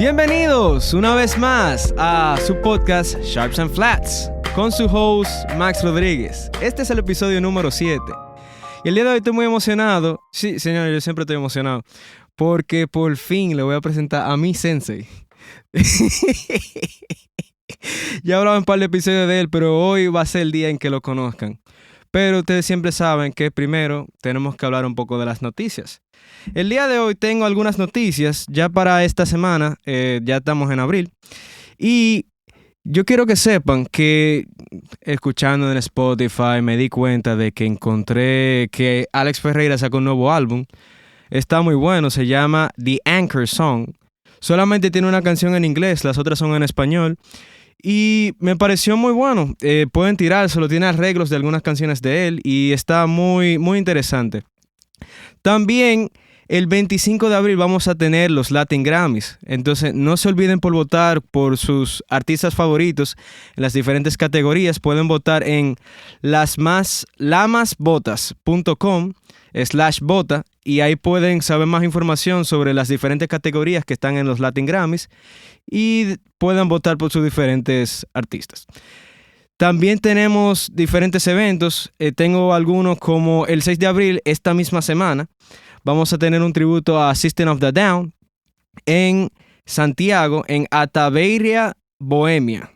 Bienvenidos una vez más a su podcast Sharps and Flats con su host Max Rodríguez. Este es el episodio número 7 y el día de hoy estoy muy emocionado. Sí, señores, yo siempre estoy emocionado porque por fin le voy a presentar a mi sensei. Ya hablaba un par de episodios de él, pero hoy va a ser el día en que lo conozcan. Pero ustedes siempre saben que primero tenemos que hablar un poco de las noticias. El día de hoy tengo algunas noticias ya para esta semana, ya estamos en abril. Y yo quiero que sepan que escuchando en Spotify me di cuenta de que encontré que Alex Ferreira sacó un nuevo álbum. Está muy bueno, se llama The Anchor Song. Solamente tiene una canción en inglés, las otras son en español. Y me pareció muy bueno. Pueden tirárselo, tiene arreglos de algunas canciones de él y está muy, muy interesante. También el 25 de abril vamos a tener los Latin Grammys. Entonces no se olviden por votar por sus artistas favoritos en las diferentes categorías. Pueden votar en lamasvotas.com/vota y ahí pueden saber más información sobre las diferentes categorías que están en los Latin Grammys y puedan votar por sus diferentes artistas. También tenemos diferentes eventos. Tengo algunos como el 6 de abril, esta misma semana. Vamos a tener un tributo a System of a Down en Santiago, en Ataveira, Bohemia.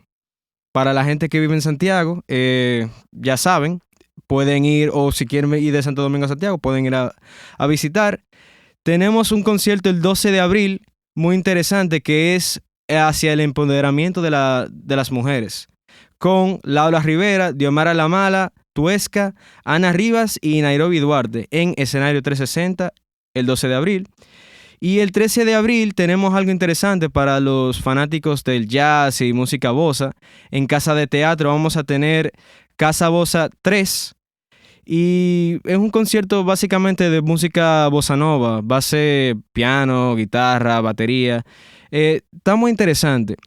Para la gente que vive en Santiago, ya saben, pueden ir, o si quieren ir de Santo Domingo a Santiago, pueden ir a visitar. Tenemos un concierto el 12 de abril, muy interesante, que es hacia el empoderamiento de las mujeres, con Laura Rivera, Diomara La Mala, Tuesca, Ana Rivas y Nairobi Duarte en escenario 360 el 12 de abril. Y el 13 de abril tenemos algo interesante para los fanáticos del jazz y música bossa. En Casa de Teatro vamos a tener Casa Bossa 3. Y es un concierto básicamente de música bossa nova. Va a ser piano, guitarra, batería. Está muy interesante.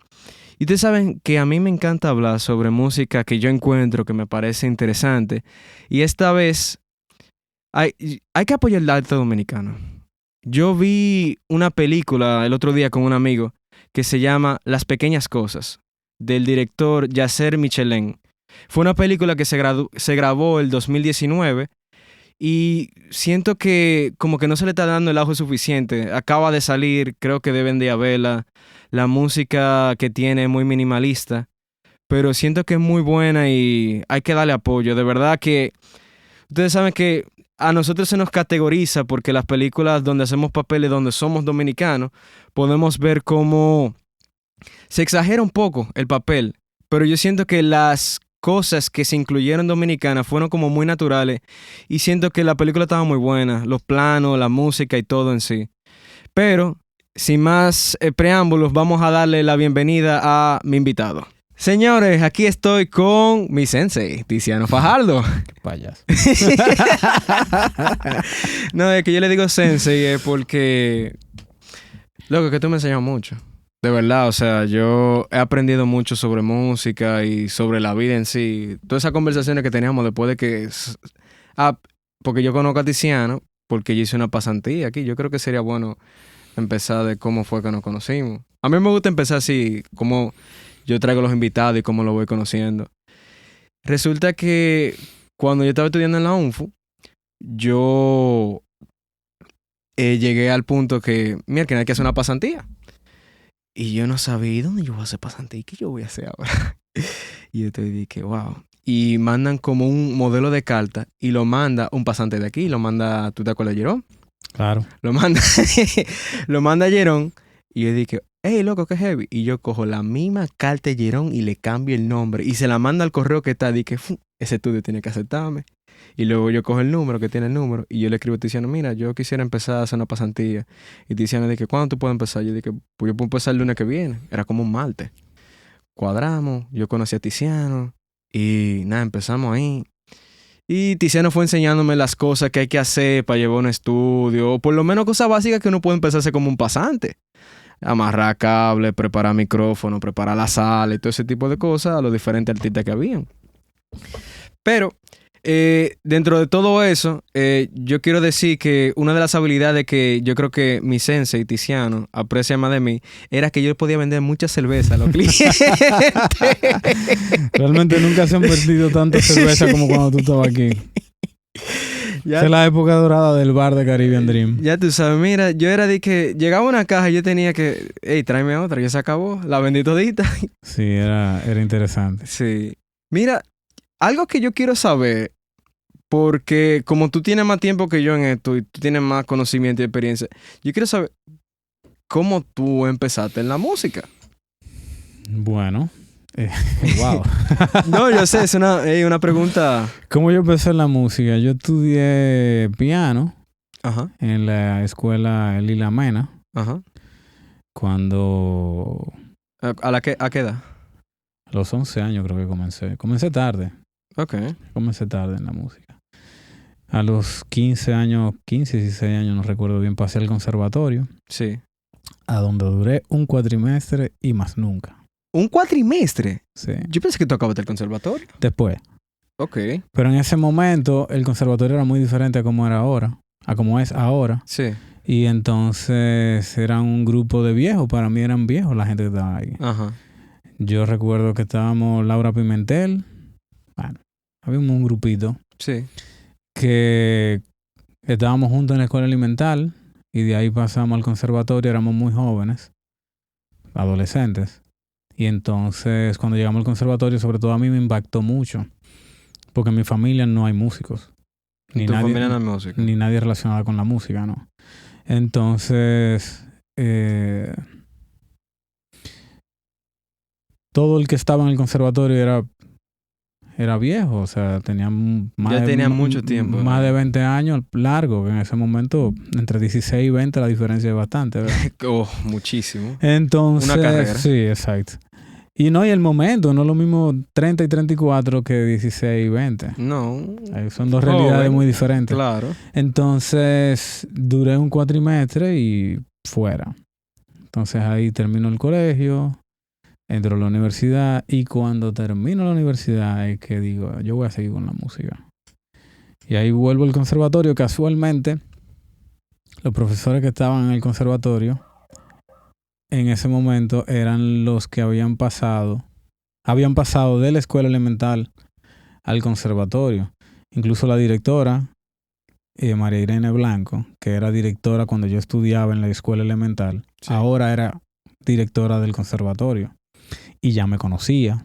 Y ustedes saben que a mí me encanta hablar sobre música que yo encuentro que me parece interesante. Y esta vez hay que apoyar el arte dominicano. Yo vi una película el otro día con un amigo que se llama Las Pequeñas Cosas, del director Yasser Michelin. Fue una película que se grabó el 2019 y siento que como que no se le está dando el auge suficiente. Acaba de salir, creo que deben de verla. La música que tiene es muy minimalista, pero siento que es muy buena y hay que darle apoyo. De verdad que ustedes saben que a nosotros se nos categoriza porque las películas donde hacemos papeles, donde somos dominicanos, podemos ver cómo se exagera un poco el papel, pero yo siento que las cosas que se incluyeron dominicanas fueron como muy naturales y siento que la película estaba muy buena, los planos, la música y todo en sí. Pero sin más preámbulos, vamos a darle la bienvenida a mi invitado. Señores, aquí estoy con mi sensei, Tiziano Fajardo. Payaso. No, es que yo le digo sensei es porque, loco, que tú me enseñas mucho. De verdad, o sea, yo he aprendido mucho sobre música y sobre la vida en sí. Todas esas conversaciones que teníamos después de que... porque yo conozco a Tiziano, porque yo hice una pasantía aquí. Yo creo que sería bueno empezar de cómo fue que nos conocimos. A mí me gusta empezar así, cómo yo traigo los invitados y cómo lo voy conociendo. Resulta que cuando yo estaba estudiando en la UNFU, yo llegué al punto que, mira, que hay que hacer una pasantía. Y yo no sabía, ¿dónde yo voy a hacer pasantía? ¿Qué yo voy a hacer ahora? Y yo te dije, wow. Y mandan como un modelo de carta y lo manda un pasante de aquí, lo manda, ¿tú te acuerdas de Jerón? Claro. Lo manda Jerón. Y yo dije, hey, loco, qué heavy. Y yo cojo la misma carta de Jerón y le cambio el nombre. Y se la manda al correo que está. Dije, ese estudio tiene que aceptarme. Y luego yo cojo el número, que tiene el número. Y yo le escribo a Tiziano, mira, yo quisiera empezar a hacer una pasantía. Y Tiziano dije, ¿cuándo tú puedes empezar? Yo dije, pues yo puedo empezar el lunes que viene. Era como un martes. Cuadramos, yo conocí a Tiziano. Y nada, empezamos ahí. Y Tiziano fue enseñándome las cosas que hay que hacer para llevar un estudio. O por lo menos cosas básicas que uno puede empezar a hacer como un pasante. Amarrar cable, preparar micrófono, preparar la sala y todo ese tipo de cosas a los diferentes artistas que habían. Pero Dentro de todo eso, yo quiero decir que una de las habilidades que yo creo que mi sensei Tiziano aprecia más de mí era que yo podía vender mucha cerveza a los clientes. Realmente nunca se han vendido tanta cerveza como cuando tú estabas aquí. Ya, Esa es la época dorada del bar de Caribbean Dream. ya tú sabes, mira, yo era de que llegaba una caja y yo tenía que, hey, tráeme otra, ya se acabó, la vendí todita. Sí, era interesante. Sí. Mira, algo que yo quiero saber, porque como tú tienes más tiempo que yo en esto y tú tienes más conocimiento y experiencia, yo quiero saber cómo tú empezaste en la música. Bueno, wow. No, yo sé, es una pregunta. ¿Cómo yo empecé en la música? Yo estudié piano Ajá, en la escuela Lila Mena ajá. cuando ¿A qué edad? a los 11 años creo que comencé. Comencé tarde. Ok. Comencé tarde en la música. A los 15 años, 15, 16 años, no recuerdo bien, pasé al conservatorio, Sí. a donde duré un cuatrimestre y más nunca. ¿Un cuatrimestre? Sí. Yo pensé que tú acabaste el conservatorio. Después. Ok. Pero en ese momento el conservatorio era muy diferente a como era ahora, a como es ahora. Sí. Y entonces era un grupo de viejos, para mí eran viejos la gente que estaba ahí. Ajá. Yo recuerdo que estábamos Laura Pimentel, bueno, habíamos un grupito Sí. que estábamos juntos en la escuela elemental y de ahí pasamos al conservatorio, éramos muy jóvenes, adolescentes. Y entonces cuando llegamos al conservatorio, sobre todo a mí me impactó mucho, porque en mi familia no hay músicos. ¿Tu familia no es música? Ni nadie relacionado con la música, ¿no? Entonces, todo el que estaba en el conservatorio era viejo, o sea, tenían mucho tiempo. Más de 20 años largo, que en ese momento, entre 16 y 20 la diferencia es bastante, ¿verdad? Oh, muchísimo. Entonces, Una carrera. Sí, exacto. Y no, y el momento, no es lo mismo 30 y 34 que 16 y 20. No. Son dos realidades muy diferentes. Claro. Entonces, duré un cuatrimestre y fuera. Entonces ahí termino el colegio, entro a la universidad y cuando termino la universidad es que digo, yo voy a seguir con la música. Y ahí vuelvo al conservatorio. Casualmente, los profesores que estaban en el conservatorio en ese momento eran los que habían pasado de la escuela elemental al conservatorio. Incluso la directora, María Irene Blanco, que era directora cuando yo estudiaba en la escuela elemental, Sí. ahora era directora del conservatorio. Y ya me conocía.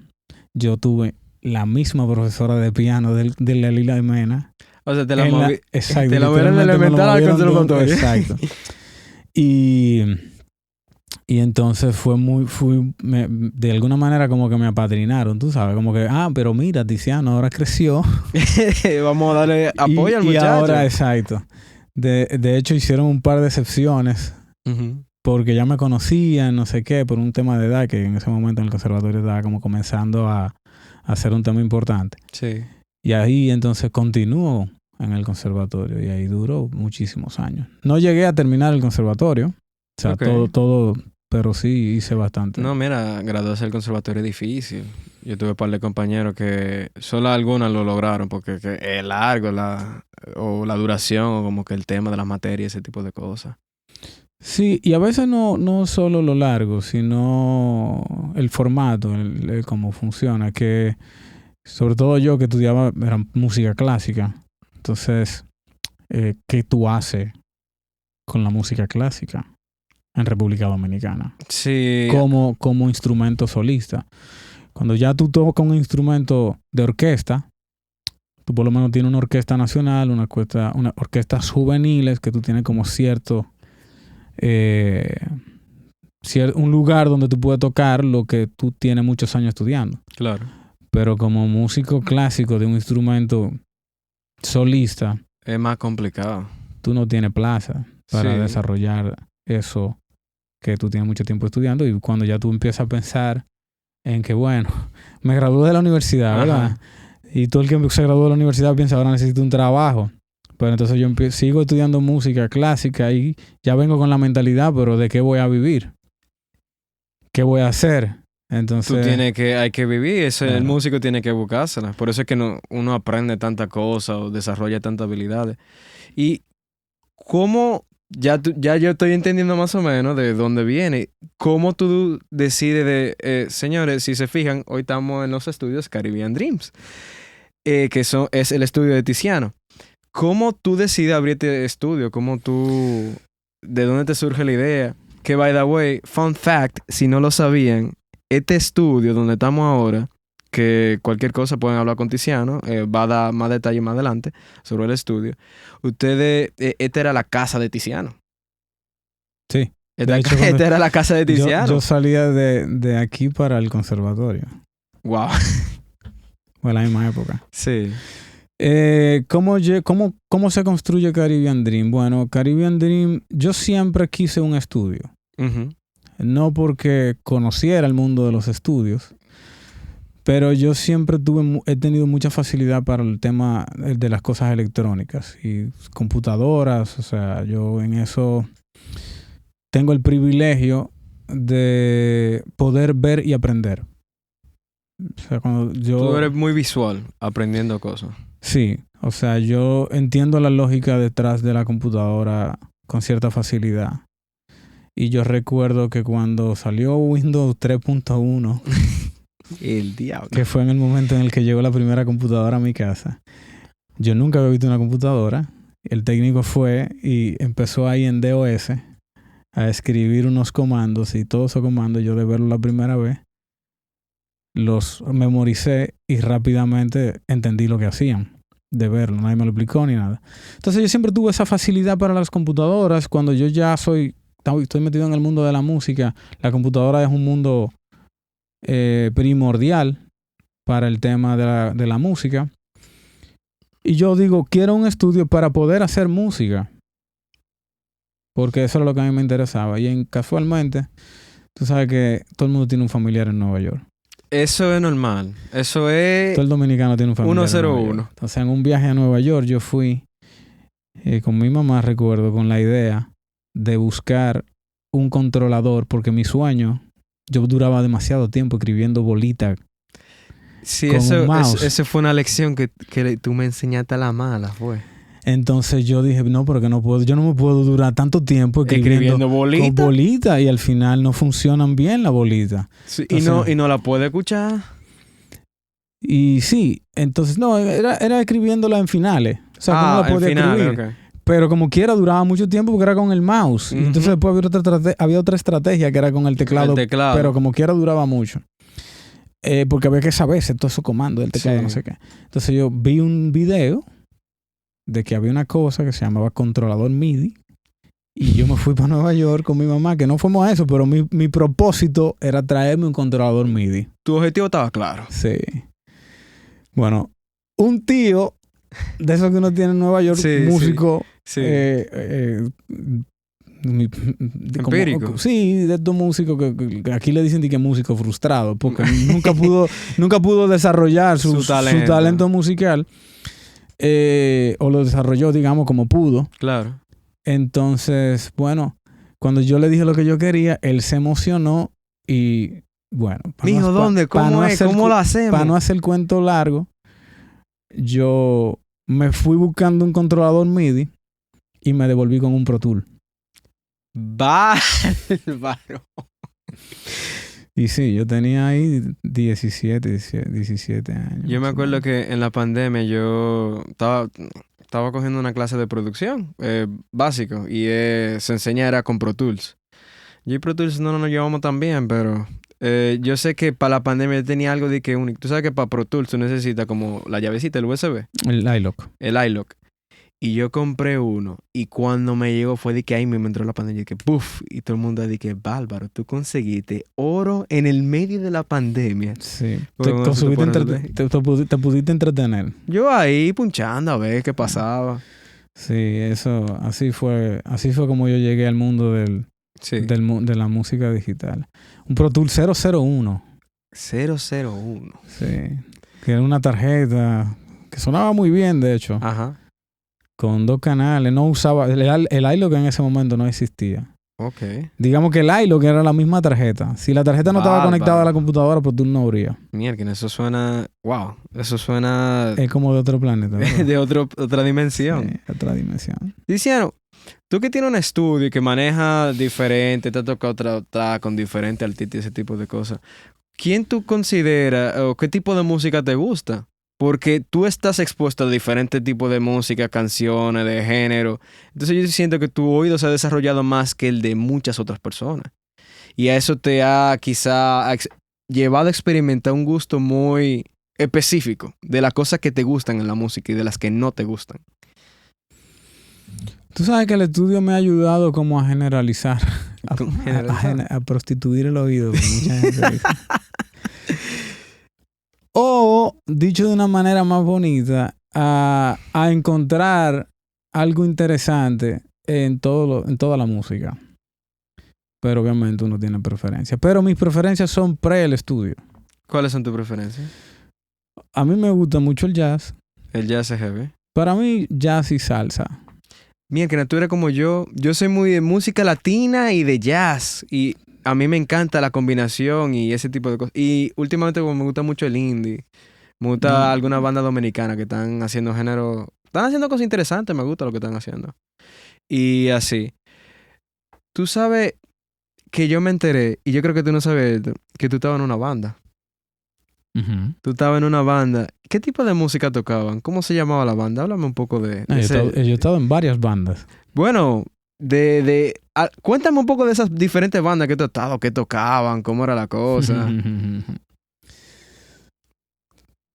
Yo tuve la misma profesora de piano de la Lila Mena. O sea, te la moví. Exacto. Te la movieron del elemental al conservatorio. Exacto. Y entonces de alguna manera como que me apadrinaron, tú sabes, como que, pero mira, Tiziano ahora creció. Vamos a darle apoyo al muchacho. Y ahora, exacto. De hecho, hicieron un par de excepciones porque ya me conocían, no sé qué, por un tema de edad que en ese momento en el conservatorio estaba como comenzando a ser un tema importante. Sí. Y ahí entonces continuó en el conservatorio y ahí duró muchísimos años. No llegué a terminar el conservatorio, o sea, todo, pero sí hice bastante. No, mira, graduarse del conservatorio es difícil. Yo tuve un par de compañeros que solo algunas lo lograron porque es largo la duración o como que el tema de las materias, ese tipo de cosas. Sí, y a veces no solo lo largo, sino el formato, el cómo funciona, que sobre todo yo que estudiaba era música clásica. Entonces, ¿qué tú haces con la música clásica en República Dominicana? Sí. Como instrumento solista. Cuando ya tú tocas un instrumento de orquesta, tú por lo menos tienes una orquesta nacional, una orquestas juveniles que tú tienes como un lugar donde tú puedes tocar lo que tú tienes muchos años estudiando. Claro. Pero como músico clásico de un instrumento solista, es más complicado. Tú no tienes plaza para desarrollar eso que tú tienes mucho tiempo estudiando, y cuando ya tú empiezas a pensar en que, bueno, me gradué de la universidad, ¿verdad? Y todo el que se graduó de la universidad piensa, ahora necesito un trabajo. Pero entonces yo sigo estudiando música clásica y ya vengo con la mentalidad, pero ¿de qué voy a vivir? ¿Qué voy a hacer? Entonces, hay que vivir, claro. el músico tiene que buscársela. Por eso es que uno aprende tantas cosas o desarrolla tantas habilidades. Y cómo, ya yo estoy entendiendo más o menos de dónde viene. ¿Cómo tú decides señores, si se fijan, hoy estamos en los estudios Caribbean Dreams, es el estudio de Tiziano. ¿Cómo tú decides abrir este estudio? ¿De dónde te surge la idea? Que, by the way, fun fact, si no lo sabían, este estudio donde estamos ahora, que cualquier cosa pueden hablar con Tiziano, va a dar más detalles más adelante sobre el estudio. Esta era la casa de Tiziano. Sí. Esta era la casa de Tiziano. Yo salía de aquí para el conservatorio. Wow. Fue la misma época. Sí. ¿Cómo se construye Caribbean Dream? Bueno, Caribbean Dream, yo siempre quise un estudio. Uh-huh. No porque conociera el mundo de los estudios, pero yo siempre he tenido mucha facilidad para el tema de las cosas electrónicas y computadoras. O sea, yo en eso tengo el privilegio de poder ver y aprender. O sea, Tú eres muy visual, aprendiendo cosas. Sí, o sea, yo entiendo la lógica detrás de la computadora con cierta facilidad. Y yo recuerdo que cuando salió Windows 3.1, el diablo, que fue en el momento en el que llegó la primera computadora a mi casa, yo nunca había visto una computadora. El técnico fue y empezó ahí en DOS a escribir unos comandos, y todos esos comandos, yo de verlo la primera vez, los memoricé y rápidamente entendí lo que hacían, de verlo. Nadie me lo explicó ni nada. Entonces yo siempre tuve esa facilidad para las computadoras. Cuando yo ya estoy metido en el mundo de la música, la computadora es un mundo primordial para el tema de la música. Y yo digo, quiero un estudio para poder hacer música, porque eso era lo que a mí me interesaba. Y casualmente, tú sabes que todo el mundo tiene un familiar en Nueva York. Eso es normal. Eso es... Todo el dominicano tiene un familiar 101. Entonces, en un viaje a Nueva York, yo fui con mi mamá, recuerdo, con la idea de buscar un controlador, porque mi sueño, yo duraba demasiado tiempo escribiendo bolitas. Sí, eso fue una lección que tú me enseñaste a la mala, fue. Entonces yo dije, no, porque yo no me puedo durar tanto tiempo escribiendo bolitas. Con bolitas, y al final no funcionan bien las bolitas. Sí, entonces, y no la puede escuchar. Y sí, entonces no, era escribiéndola en finales. O sea, no la podía escribir. Okay. Pero como quiera duraba mucho tiempo porque era con el mouse. Uh-huh. Entonces después había otra estrategia que era con el teclado. Pero como quiera duraba mucho. Porque había que saberse todos esos comandos del teclado, no sé qué. Entonces yo vi un video de que había una cosa que se llamaba controlador MIDI. Y yo me fui para Nueva York con mi mamá, que no fuimos a eso, pero mi propósito era traerme un controlador MIDI. ¿Tu objetivo estaba claro? Sí. Bueno, un tío de esos que uno tiene en Nueva York, músico, sí. Empírico. Sí, de estos músicos que aquí le dicen que músico frustrado, porque nunca pudo desarrollar su talento musical, o lo desarrolló, digamos, como pudo. Claro. Entonces, bueno, cuando yo le dije lo que yo quería, él se emocionó y, bueno. Mijo, ¿dónde? ¿Cómo es? ¿Cómo lo hacemos? Para no hacer el cuento largo, yo me fui buscando un controlador MIDI y me devolví con un Pro Tool. Bárbaro. Y sí, yo tenía ahí 17 años. Yo me acuerdo que en la pandemia yo estaba cogiendo una clase de producción básico y se enseña era con Pro Tools. Yo y Pro Tools no nos llevamos tan bien, pero yo sé que para la pandemia yo tenía algo de que único. Tú sabes que para Pro Tools tú necesitas como la llavecita, el USB. El iLock. El iLock. Y yo compré uno. Y cuando me llegó fue de que ahí me entró la pandemia. Y que ¡puf! Y todo el mundo dije, bárbaro, tú conseguiste oro en el medio de la pandemia. Sí. Te pudiste entretener. Yo ahí punchando a ver qué pasaba. Sí, eso, así fue como yo llegué al mundo de la música digital. Un Pro Tool 001. 001. Sí. Que era una tarjeta que sonaba muy bien, de hecho. Ajá. Con 2 canales. No usaba... El iLock en ese momento no existía. Ok. Digamos que el iLog era la misma tarjeta. Si la tarjeta no estaba conectada a la computadora, pues tú no abrías. Mierda, eso suena... Wow. Eso suena Es como de otro planeta, ¿verdad? de otra dimensión. Sí, otra dimensión. Diciano, tú que tienes un estudio y que maneja diferente, te ha tocado tratar con diferentes artistas y ese tipo de cosas, ¿quién tú consideras o qué tipo de música te gusta? Porque tú estás expuesto a diferentes tipos de música, canciones, de género. Entonces yo siento que tu oído se ha desarrollado más que el de muchas otras personas. Y a eso te ha quizá llevado a experimentar un gusto muy específico de las cosas que te gustan en la música y de las que no te gustan. Tú sabes que el estudio me ha ayudado como a generalizar, a prostituir el oído. Mucha gente dice. O, dicho de una manera más bonita, a encontrar algo interesante en toda la música. Pero obviamente uno tiene preferencias. Pero mis preferencias son pre el estudio. ¿Cuáles son tus preferencias? A mí me gusta mucho el jazz. El jazz es heavy. Para mí, jazz y salsa. Mira, que tú eres como yo. Yo soy muy de música latina y de jazz. Y a mí me encanta la combinación y ese tipo de cosas. Y últimamente como me gusta mucho el indie. Me gusta algunas bandas dominicanas que están haciendo género... Están haciendo cosas interesantes. Me gusta lo que están haciendo. Y así. Tú sabes que yo me enteré, y yo creo que tú no sabes esto, que tú estabas en una banda. Uh-huh. Tú estabas en una banda. ¿Qué tipo de música tocaban? ¿Cómo se llamaba la banda? Háblame un poco de Yo he estado en varias bandas. Bueno, cuéntame un poco de esas diferentes bandas que tú has estado, que tocaban, cómo era la cosa.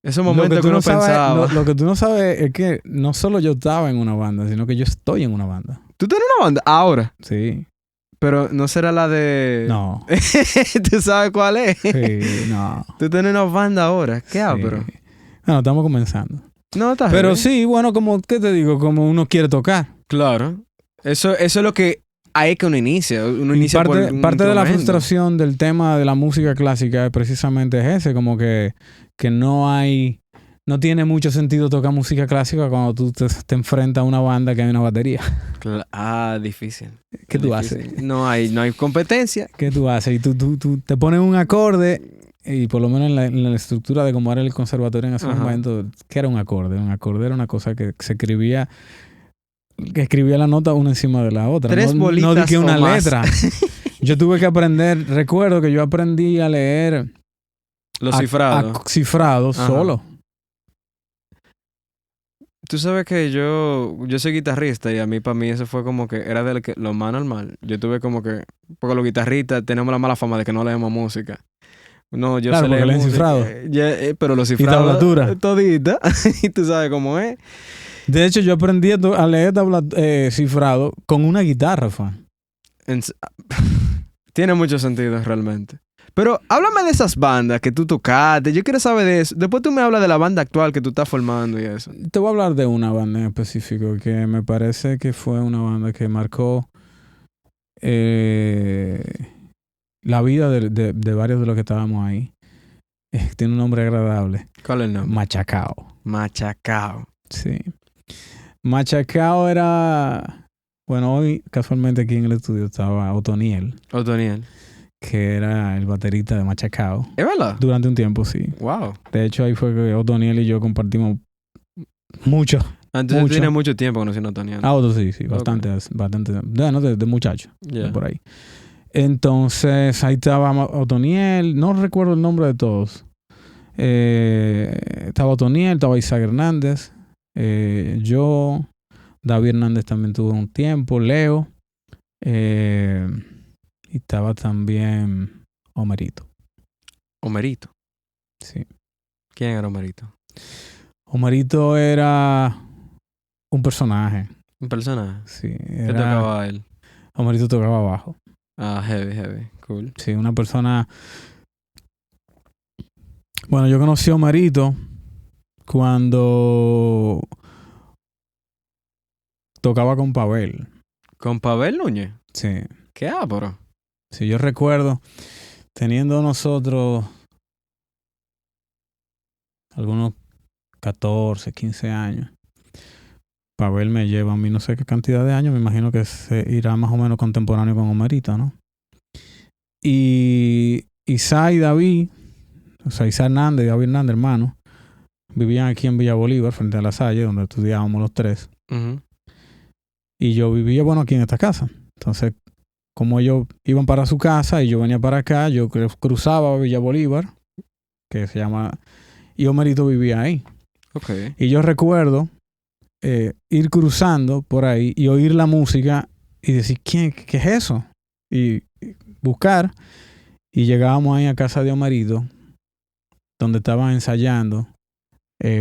Esos momentos que uno pensaba. Lo que tú no sabes es que no solo yo estaba en una banda, sino que yo estoy en una banda. ¿Tú tienes una banda? Ahora. Sí. Pero no será la de... No. ¿Tú sabes cuál es? Sí, no. Tú tienes una banda ahora. ¿Qué pero? Bueno, estamos comenzando. No, está Pero bien. sí, bueno, como, ¿qué te digo? Como uno quiere tocar. Claro. Eso es lo que hay que uno inicia. Uno Y inicia parte de la frustración del tema de la música clásica precisamente es ese, como que no tiene mucho sentido tocar música clásica cuando tú te enfrentas a una banda que hay una batería. Difícil. ¿Qué tú haces? No hay competencia. ¿Qué tú haces? Y tú te pones un acorde, y por lo menos en la estructura de cómo era el conservatorio en ese momento, ¿qué era un acorde? Un acorde era una cosa que se escribía, la nota una encima de la otra. Tres bolitas no di que una más. letra. Yo tuve que aprender, recuerdo que yo aprendí a leer los cifrados. Cifrados solo. Tú sabes que yo soy guitarrista y para mí eso fue como que era lo más normal. Yo tuve como que... Porque los guitarristas tenemos la mala fama de que no leemos música. No, yo claro, sé leer música. Cifrado. Pero los cifrados... Y tablatura. Todita. Y tú sabes cómo es. De hecho, yo aprendí a leer cifrado con una guitarra, fan. Tiene mucho sentido realmente. Pero háblame de esas bandas que tú tocaste. Yo quiero saber de eso. Después tú me hablas de la banda actual que tú estás formando y eso. Te voy a hablar de una banda en específico que me parece que fue una banda que marcó la vida de varios de los que estábamos ahí. Tiene un nombre agradable. ¿Cuál es el nombre? Machacao. Machacao. Sí. Machacao era... Bueno, hoy casualmente aquí en el estudio estaba Otoniel. Otoniel. Que era el baterista de Machacao. ¿Es verdad? Durante un tiempo, sí. Wow. De hecho, ahí fue que Otoniel y yo compartimos mucho. Entonces tiene mucho tiempo conociendo a Otoniel. Sí. Bastante. Bueno, de muchacho. Yeah. Por ahí. Entonces, ahí estaba Otoniel. No recuerdo el nombre de todos. Estaba Otoniel, estaba Isaac Hernández. Yo... David Hernández también tuvo un tiempo. Leo. Y estaba también Homerito. ¿Homerito? Sí. ¿Quién era Homerito? Homerito era un personaje. ¿Un personaje? Sí. ¿Qué tocaba él? Homerito tocaba bajo. Heavy. Cool. Sí, una persona... Bueno, yo conocí a Homerito cuando tocaba con Pavel. ¿Con Pavel Núñez? Sí. ¿Qué bro? Sí, yo recuerdo teniendo nosotros algunos 14, 15 años. Pavel me lleva a mí no sé qué cantidad de años, me imagino que se irá más o menos contemporáneo con Homerito, ¿no? Y Isa y David, o sea, Isa Hernández y David Hernández, hermano, vivían aquí en Villa Bolívar, frente a La Salle, donde estudiábamos los tres. Ujú. Y yo vivía, bueno, aquí en esta casa. Entonces, como ellos iban para su casa y yo venía para acá, yo cruzaba Villa Bolívar, que se llama... Y Homerito vivía ahí. Ok. Y yo recuerdo ir cruzando por ahí y oír la música y decir, ¿qué es eso? Y buscar. Y llegábamos ahí a casa de Homerito, donde estaban ensayando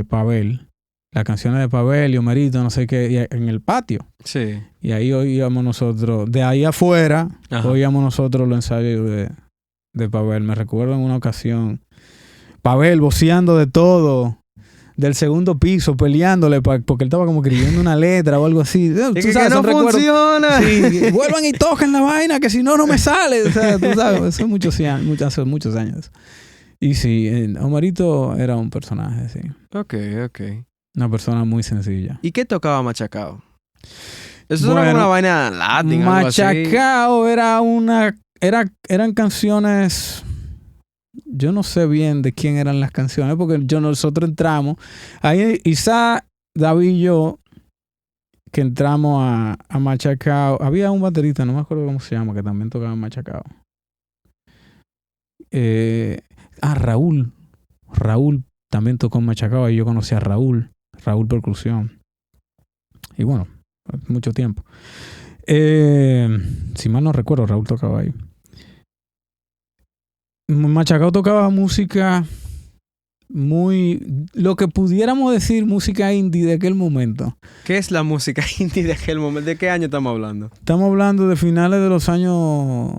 Pavel, las canciones de Pavel y Homerito, no sé qué, en el patio. Sí. Y ahí oíamos nosotros, de ahí afuera, Ajá. oíamos nosotros los ensayos de Pavel. Me recuerdo en una ocasión, Pavel voceando de todo, del segundo piso, peleándole, porque él estaba como escribiendo una letra o algo así. Y que no funciona. Sí, vuelvan y toquen la vaina, que si no, no me sale. O sea, tú sabes, hace muchos años. Y sí, Homerito era un personaje, sí. Ok. Una persona muy sencilla. ¿Y qué tocaba Machacao? Eso Bueno, era como una vaina latina, algo así. Machacao eran canciones... Yo no sé bien de quién eran las canciones, porque nosotros entramos. Ahí Isa, David y yo, que entramos a Machacao. Había un baterista, no me acuerdo cómo se llama, que también tocaba Machacao. Raúl. Raúl también tocó en Machacao y yo conocí a Raúl Percusión. Y bueno, mucho tiempo. Si mal no recuerdo, Raúl tocaba ahí. Machacao tocaba música muy... Lo que pudiéramos decir música indie de aquel momento. ¿Qué es la música indie de aquel momento? ¿De qué año estamos hablando? Estamos hablando de finales de los años...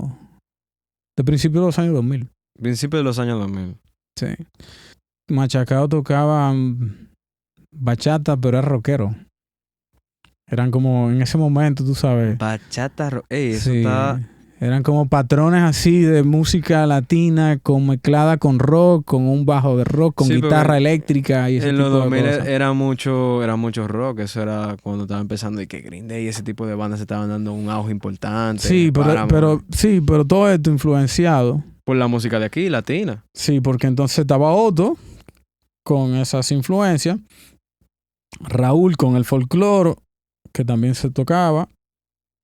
De principios de los años 2000. Principios de los años 2000. Sí. Machacao tocaba bachata, pero era rockero. Eran como en ese momento, tú sabes. Bachata. Eso Sí. está... Eran como patrones así de música latina mezclada con rock, con un bajo de rock, con Sí, guitarra eléctrica y ese en tipo los de 2000 cosas. era mucho rock. Eso era cuando estaba empezando y que Green Day y ese tipo de bandas se estaban dando un auge importante. Sí, pero todo esto influenciado. Por la música de aquí, latina. Sí, porque entonces estaba Otto con esas influencias, Raúl con el folclore, que también se tocaba,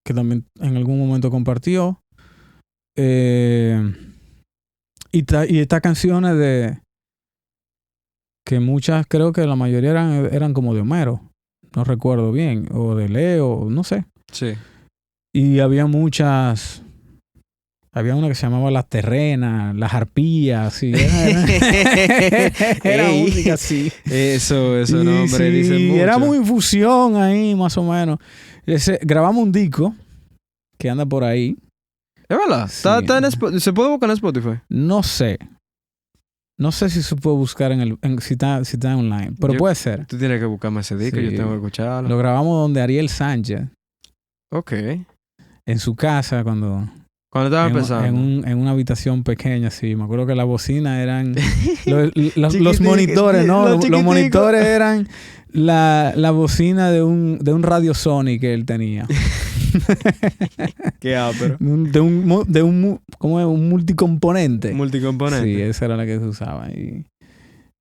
que también en algún momento compartió. Y estas canciones de que muchas, creo que la mayoría eran como de Homero, no recuerdo bien, o de Leo, no sé. Sí. Y había muchas, había una que se llamaba Las Terrenas, Las Arpías, sí. Era Ey, música así. Eso Sí, nombre sí, dice mucho. era muy infusión ahí, más o menos. Grabamos un disco que anda por ahí. Es verdad. Sí. ¿Se puede buscar en Spotify? No sé. No sé si se puede buscar si está online, pero puede ser. Tú tienes que buscarme ese disco, Sí. yo tengo que escucharlo. Lo grabamos donde Ariel Sánchez, Ok. en su casa, cuando Estaba empezando. en una habitación pequeña, sí. Me acuerdo que las bocinas eran los Chiquitico, monitores, ¿no? los Los chiquiticos. monitores eran la bocina de un Radio Sony que él tenía. Qué ápero. ¿Cómo es? Un multicomponente. Multicomponente. Sí, esa era la que se usaba. Y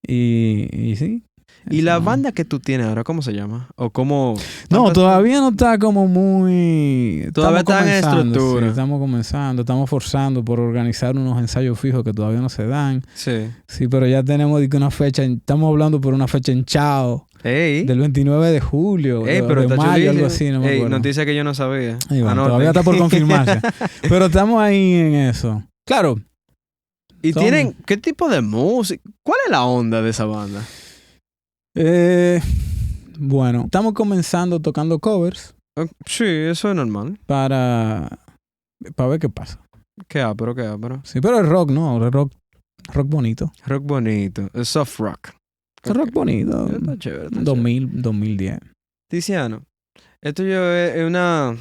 sí. ¿Y eso, la ¿no? banda que tú tienes ahora, cómo se llama? ¿O cómo...? No, todavía no está como muy... Todavía está en comenzando, estructura. sí, estamos comenzando, estamos forzando por organizar unos ensayos fijos que todavía no se dan. Sí. Sí, pero ya tenemos una fecha, estamos hablando por una fecha en Chao, Ey. del 29 de julio, Pero de está mayo, chulísimo. algo así, no me acuerdo. Noticia que yo no sabía. Ahí va, Anoten. todavía está por confirmarse. Pero estamos ahí en eso. Claro. ¿Y son- tienen qué tipo de música? ¿Cuál es la onda de esa banda? Bueno, estamos comenzando tocando covers Sí, eso es normal. para ver qué pasa. Qué ápero. Sí, pero es rock, ¿no? Es rock bonito. Rock bonito. Es soft rock. Es rock bonito. Está chévere. Está 2000, 2010. Tiziano, esto es una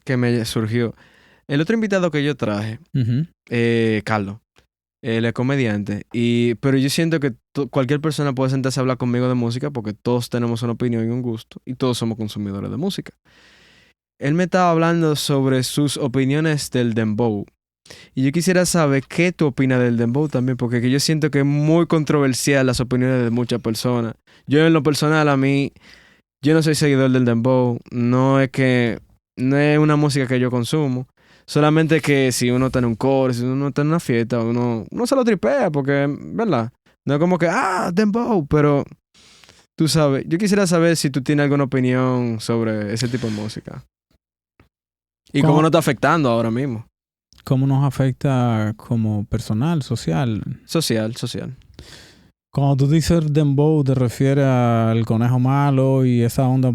que me surgió. El otro invitado que yo traje, Ujú. Carlos, Él es comediante. Pero yo siento que cualquier persona puede sentarse a hablar conmigo de música porque todos tenemos una opinión y un gusto y todos somos consumidores de música. Él me estaba hablando sobre sus opiniones del dembow. Y yo quisiera saber qué tú opinas del dembow también, porque yo siento que es muy controversial las opiniones de muchas personas. Yo en lo personal, yo no soy seguidor del dembow. No es una música que yo consumo. Solamente que si uno está en un coro, si uno está en una fiesta, uno se lo tripea, porque, ¿verdad? No es como que, dembow, pero tú sabes. Yo quisiera saber si tú tienes alguna opinión sobre ese tipo de música. Y cómo nos está afectando ahora mismo. ¿Cómo nos afecta como personal, social? Social. Cuando tú dices dembow, ¿te refieres al conejo malo y esa onda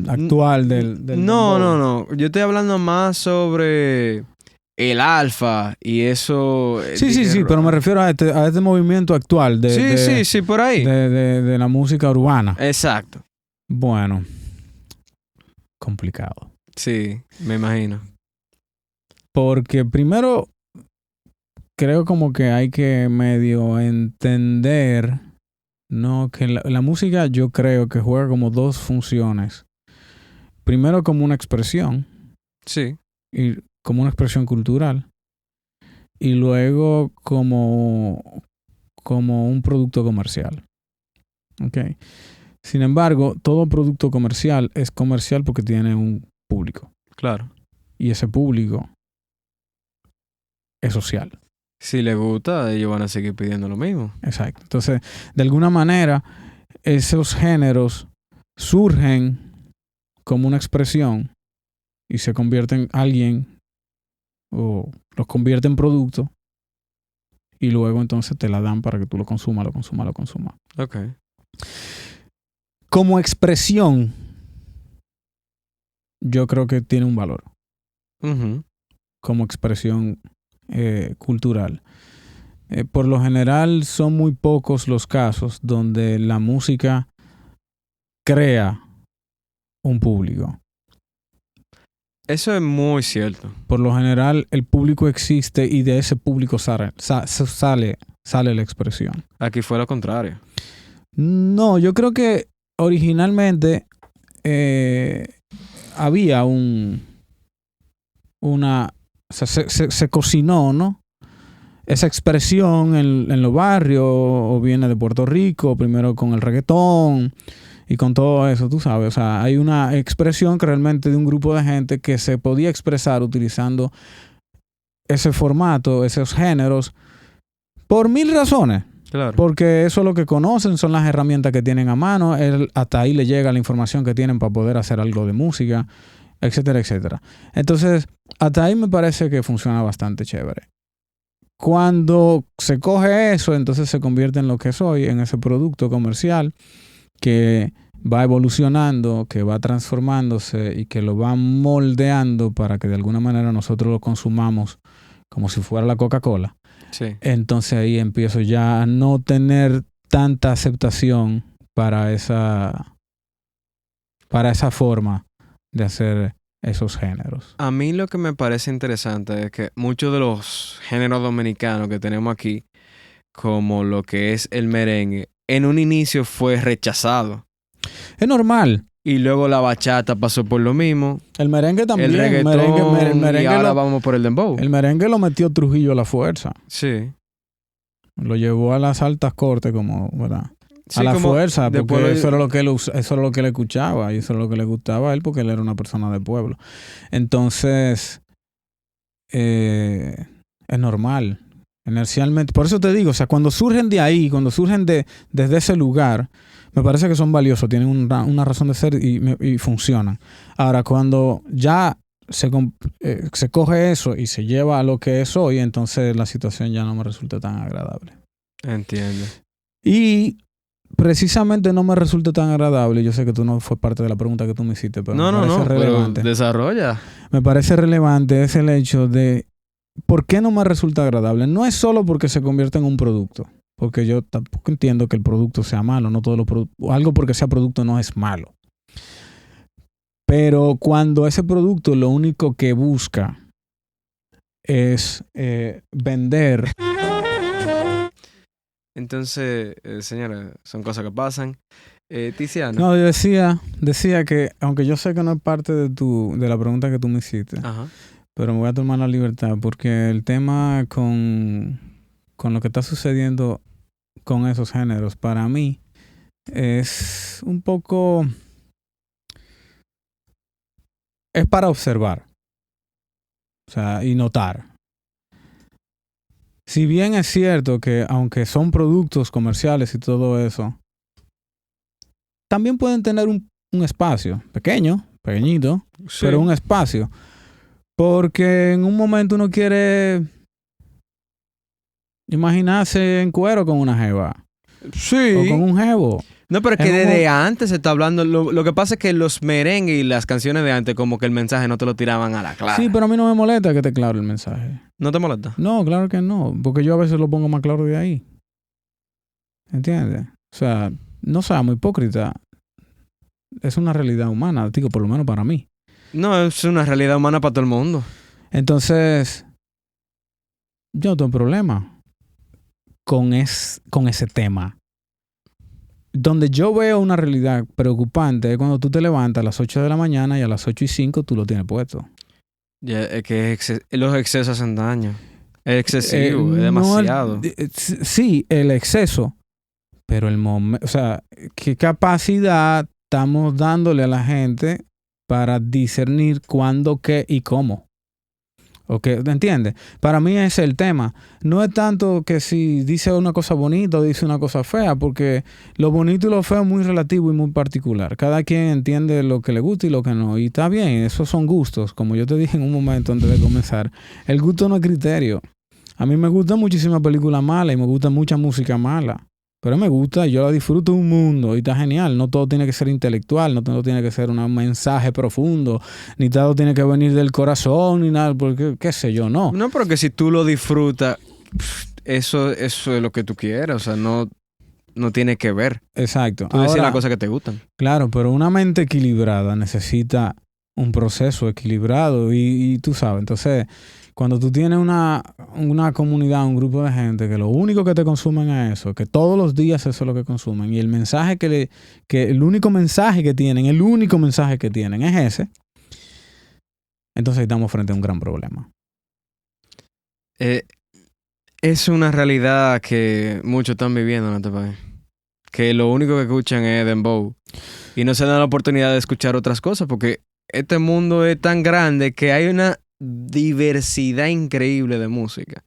actual del dembow? No. Yo estoy hablando más sobre el alfa y eso. Sí, pero me refiero a este movimiento actual Sí, por ahí. De la música urbana. Exacto. Bueno, complicado. Sí, me imagino. Porque primero creo como que hay que medio entender, ¿no? Que la música yo creo que juega como dos funciones. Primero como una expresión. Sí. Y como una expresión cultural. Y luego como un producto comercial. ¿Ok? Sin embargo, todo producto comercial es comercial porque tiene un público. Claro. Y ese público es social. Si les gusta, ellos van a seguir pidiendo lo mismo. Exacto. Entonces, de alguna manera, esos géneros surgen como una expresión y se convierten en alguien o los convierte en producto y luego entonces te la dan para que tú lo consumas. Ok. Como expresión, yo creo que tiene un valor. Uh-huh. Como expresión cultural. Por lo general son muy pocos los casos donde la música crea un público. Eso es muy cierto. Por lo general el público existe y de ese público sale la expresión. Aquí fue lo contrario. No, yo creo que originalmente había se cocinó, ¿no? Esa expresión en los barrios, o viene de Puerto Rico, primero con el reggaetón y con todo eso, tú sabes. O sea, hay una expresión que realmente de un grupo de gente que se podía expresar utilizando ese formato, esos géneros, por 1000 razones. Claro. Porque eso es lo que conocen, son las herramientas que tienen a mano. Hasta ahí le llega la información que tienen para poder hacer algo de música, etcétera, etcétera. Entonces, hasta ahí me parece que funciona bastante chévere. Cuando se coge eso, entonces se convierte en lo que es hoy, en ese producto comercial que va evolucionando, que va transformándose y que lo va moldeando para que de alguna manera nosotros lo consumamos como si fuera la Coca-Cola. Sí. Entonces ahí empiezo ya a no tener tanta aceptación para esa forma de hacer esos géneros. A mí lo que me parece interesante es que muchos de los géneros dominicanos que tenemos aquí, como lo que es el merengue, en un inicio fue rechazado. Es normal. Y luego la bachata pasó por lo mismo. El merengue también. El reggaetón, el merengue y ahora vamos por el dembow. El merengue lo metió Trujillo a la fuerza. Sí. Lo llevó a las altas cortes como, ¿verdad? Sí, a la fuerza, porque eso era lo que él escuchaba y eso era lo que le gustaba a él porque él era una persona del pueblo. Entonces, es normal. Inercialmente, por eso te digo, o sea, cuando surgen de ahí, cuando surgen desde ese lugar, me parece que son valiosos, tienen una razón de ser y funcionan. Ahora, cuando ya se coge eso y se lleva a lo que es hoy, entonces la situación ya no me resulta tan agradable. Entiendo. Y precisamente no me resulta tan agradable. Yo sé que tú no fue parte de la pregunta que tú me hiciste, pero me parece relevante. Pero desarrolla. Me parece relevante es el hecho de ¿por qué no me resulta agradable? No es solo porque se convierte en un producto, porque yo tampoco entiendo que el producto sea malo, no todos los productos, algo porque sea producto no es malo. Pero cuando ese producto lo único que busca es vender Entonces, señora, son cosas que pasan. Tiziano. No, yo decía que, aunque yo sé que no es parte de la pregunta que tú me hiciste, Ajá. pero me voy a tomar la libertad porque el tema con lo que está sucediendo con esos géneros, para mí, es un poco... Es para observar, o sea, y notar. Si bien es cierto que aunque son productos comerciales y todo eso, también pueden tener un espacio pequeño, pequeñito, Sí. pero un espacio. Porque en un momento uno quiere imaginarse en cuero con una jeva Sí. o con un jevo. No, pero es que En un desde mo- antes se está hablando. Lo que pasa es que los merengues y las canciones de antes, como que el mensaje no te lo tiraban a la clara. Sí, pero a mí no me molesta que esté claro el mensaje. ¿No te molesta? No, claro que no, porque yo a veces lo pongo más claro de ahí. ¿Entiendes? O sea, no seamos hipócritas. Es una realidad humana, digo, por lo menos para mí. No, es una realidad humana para todo el mundo. Entonces, yo no tengo problema con ese tema. Donde yo veo una realidad preocupante es cuando tú te levantas a las 8 de la mañana y a las 8:05 tú lo tienes puesto. Ya, es que los excesos hacen daño. Es excesivo, es No demasiado. sí, el exceso, pero el momento, o sea, ¿qué capacidad estamos dándole a la gente para discernir cuándo, qué y cómo? ¿Ok? ¿Entiendes? Para mí ese es el tema. No es tanto que si dice una cosa bonita o dice una cosa fea, porque lo bonito y lo feo es muy relativo y muy particular. Cada quien entiende lo que le gusta y lo que no. Y está bien, esos son gustos. Como yo te dije en un momento antes de comenzar, el gusto no es criterio. A mí me gusta muchísima película mala y me gusta mucha música mala. Pero me gusta, yo la disfruto un mundo y está genial. No todo tiene que ser intelectual, no todo tiene que ser un mensaje profundo, ni todo tiene que venir del corazón, ni nada, porque qué sé yo, no. No, pero que si tú lo disfrutas, eso es lo que tú quieras. O sea, no tiene que ver. Exacto. Tú decir Ahora, las cosas que te gustan. claro, pero una mente equilibrada necesita un proceso equilibrado y tú sabes, entonces cuando tú tienes una comunidad, un grupo de gente que lo único que te consumen es eso, que todos los días eso es lo que consumen y el mensaje que el único mensaje que tienen es ese, entonces estamos frente a un gran problema. Es una realidad que muchos están viviendo en este país. Que lo único que escuchan es dembow. Y no se dan la oportunidad de escuchar otras cosas porque este mundo es tan grande que hay una diversidad increíble de música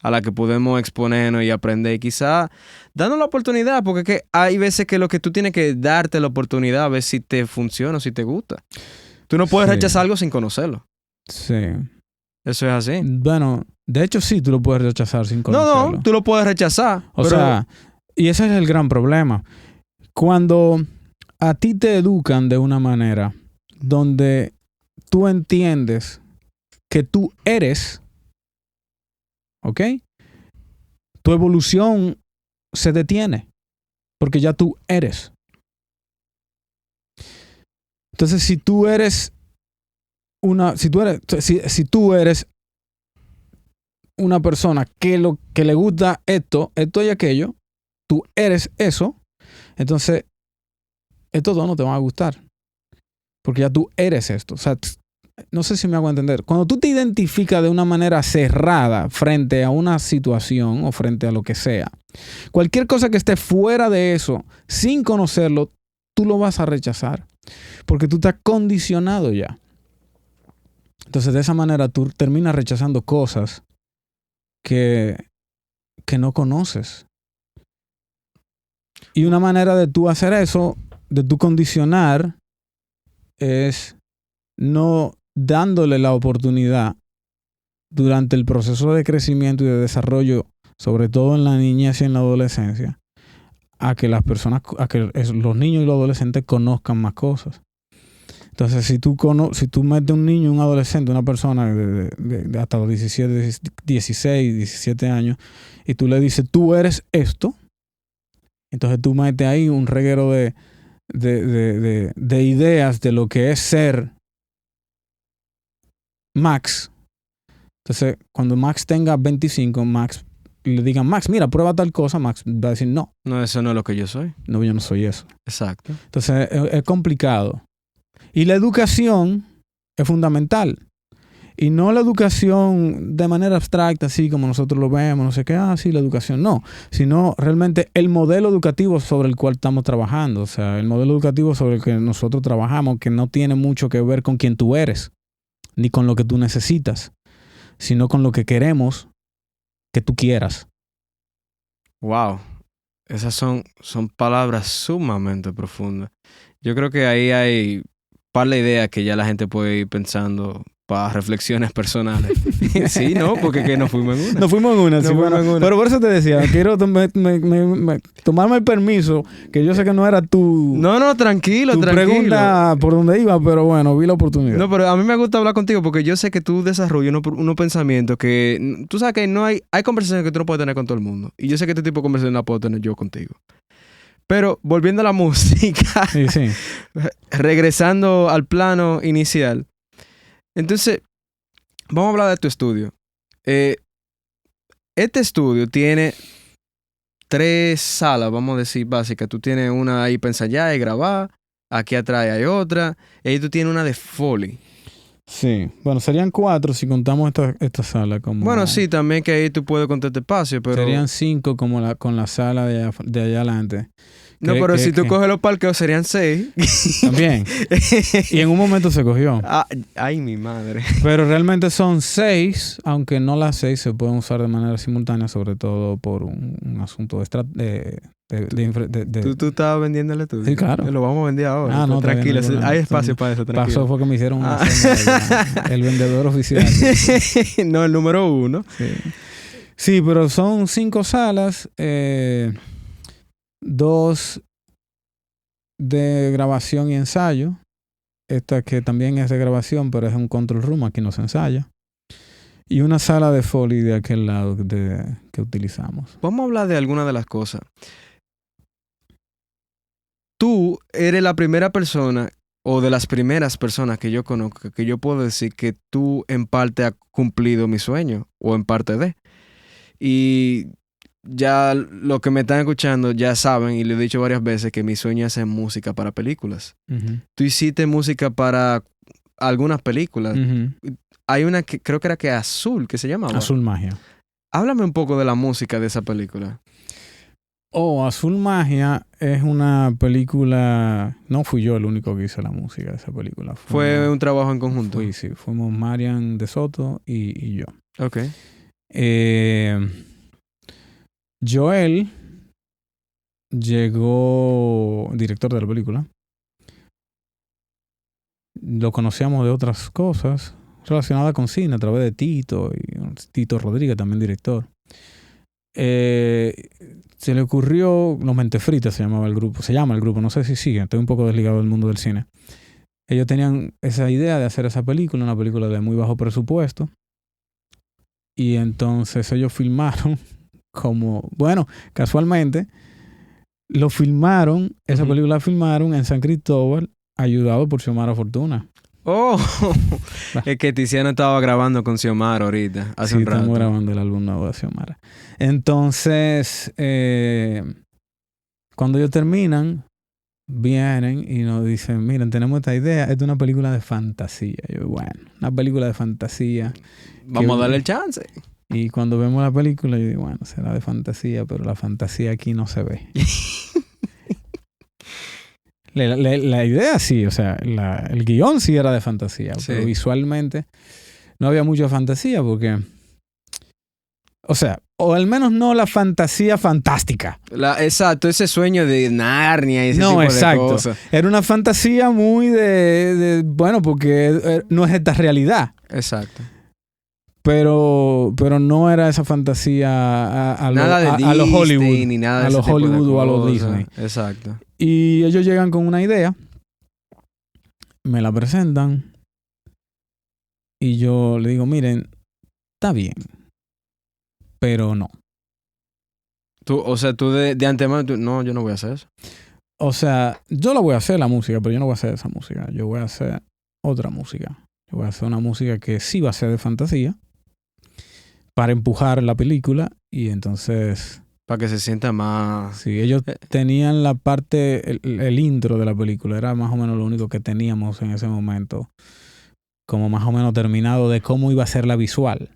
a la que podemos exponernos y aprender. Quizá dando la oportunidad, porque es que hay veces que lo que tú tienes que darte la oportunidad a ver si te funciona o si te gusta. Tú no puedes Sí. rechazar algo sin conocerlo. Sí. Eso es así. Bueno, de hecho sí, tú lo puedes rechazar sin conocerlo. No, tú lo puedes rechazar. O pero sea, y ese es el gran problema. Cuando a ti te educan de una manera donde tú entiendes que tú eres, ¿ok? Tu evolución se detiene porque ya tú eres. Entonces, si tú eres una persona que le gusta esto y aquello, tú eres eso, entonces estos dos no te van a gustar. Porque ya tú eres esto. O sea, no sé si me hago entender. Cuando tú te identificas de una manera cerrada frente a una situación o frente a lo que sea, cualquier cosa que esté fuera de eso, sin conocerlo, tú lo vas a rechazar. Porque tú estás condicionado ya. Entonces, de esa manera tú terminas rechazando cosas que no conoces. Y una manera de tú hacer eso, de tú condicionar, es no dándole la oportunidad durante el proceso de crecimiento y de desarrollo, sobre todo en la niñez y en la adolescencia, a que las personas, los niños y los adolescentes conozcan más cosas. Entonces, si tú metes un niño, un adolescente, una persona de hasta los 17, 16, 17 años, y tú le dices, tú eres esto, entonces tú metes ahí un reguero de ideas de lo que es ser Max. Entonces, cuando Max tenga 25, Max le digan, Max, mira, prueba tal cosa, Max va a decir, no, No, eso no es lo que yo soy. no, yo no soy eso. Exacto. Entonces es complicado. Y la educación es fundamental. Y no la educación de manera abstracta, así como nosotros lo vemos, no sé qué, sí, la educación no, sino realmente el modelo educativo sobre el cual estamos trabajando, o sea, el modelo educativo sobre el que nosotros trabajamos, que no tiene mucho que ver con quién tú eres, ni con lo que tú necesitas, sino con lo que queremos que tú quieras. Wow. Esas son palabras sumamente profundas. Yo creo que ahí hay un par de ideas que ya la gente puede ir pensando para reflexiones personales. Sí, ¿no? Porque que nos fuimos en una. Nos fuimos en una, Nos sí, fuimos bueno. en una. Pero por eso te decía, quiero tomarme el permiso, que yo sé que no era tu No, tranquilo. pregunta por donde iba, pero bueno, vi la oportunidad. No, pero a mí me gusta hablar contigo porque yo sé que tú desarrollas unos pensamientos que... Tú sabes que no hay conversaciones que tú no puedes tener con todo el mundo. Y yo sé que este tipo de conversaciones la puedo tener yo contigo. Pero volviendo a la música, Sí. regresando al plano inicial. Entonces, vamos a hablar de tu estudio. Este estudio tiene 3 salas, vamos a decir, básicas. Tú tienes una ahí para ensayar y grabar. Aquí atrás hay otra. Y ahí tú tienes una de Foley. Sí. Bueno, serían 4 si contamos esta sala como... Bueno, sí, también que ahí tú puedes contar este espacio, pero... Serían 5 como con la sala de allá adelante. No, pero si tú coges los parqueos serían 6. También. Y en un momento se cogió. Ay, mi madre. Pero realmente son 6, aunque no las 6 se pueden usar de manera simultánea, sobre todo por un asunto de ¿Tú estabas vendiendo el estudio? Sí, claro. Lo vamos a vender ahora. No, tranquilo, no, hay espacio para eso, tranquilo. Pasó fue que me hicieron una el vendedor oficial. No, el número 1. Sí, pero son 5 salas, 2 de grabación y ensayo. Esta que también es de grabación, pero es un control room, aquí no se ensaya. Y una sala de Foley de aquel lado que utilizamos. Vamos a hablar de alguna de las cosas. Tú eres la primera persona o de las primeras personas que yo conozco que yo puedo decir que tú en parte has cumplido mi sueño o en parte de. Y ya los que me están escuchando ya saben, y lo he dicho varias veces, que mi sueño es hacer música para películas. Uh-huh. Tú hiciste música para algunas películas. Uh-huh. Hay una que creo que era que Azul, que se llamaba. Azul Magia. Háblame un poco de la música de esa película. Azul Magia es una película... No fui yo el único que hizo la música de esa película. ¿Fue un trabajo en conjunto? Sí. Fuimos Marian de Soto y yo. Ok. Joel llegó director de la película. Lo conocíamos de otras cosas relacionadas con cine a través de Tito y Tito Rodríguez, también director. Se le ocurrió, Los Mentefritas se llama el grupo, no sé si sigue, estoy un poco desligado del mundo del cine. Ellos tenían esa idea de hacer esa película, una película de muy bajo presupuesto. Y entonces ellos filmaron casualmente, esa película la filmaron en San Cristóbal, ayudado por Xiomara Fortuna. Oh, es que Tiziano estaba grabando con Xiomara ahorita, hace un rato. Estamos grabando el álbum nuevo de Xiomara. Entonces, cuando ellos terminan, vienen y nos dicen, miren, tenemos esta idea, esta es una película de fantasía. Y yo, bueno, una película de fantasía. Vamos a darle el chance. Y cuando vemos la película, yo digo, bueno, será de fantasía, pero la fantasía aquí no se ve. La idea sí, o sea, el guión sí era de fantasía, sí. Pero visualmente no había mucha fantasía porque... O sea, o al menos no la fantasía fantástica. Exacto, ese sueño de Narnia y ese tipo de cosas. Era una fantasía muy bueno, porque no es esta realidad. Exacto. Pero no era esa fantasía a los Hollywood. Ni nada de a los Hollywood o a los Disney. Exacto. Y ellos llegan con una idea, me la presentan y yo le digo, miren, está bien, pero no. Tú de antemano, no, yo no voy a hacer eso. O sea, yo la voy a hacer la música, pero yo no voy a hacer esa música. Yo voy a hacer otra música. Yo voy a hacer una música que sí va a ser de fantasía, para empujar la película. Y entonces... Para que se sienta más... Sí, ellos tenían la parte, el intro de la película. Era más o menos lo único que teníamos en ese momento. Como más o menos terminado de cómo iba a ser la visual.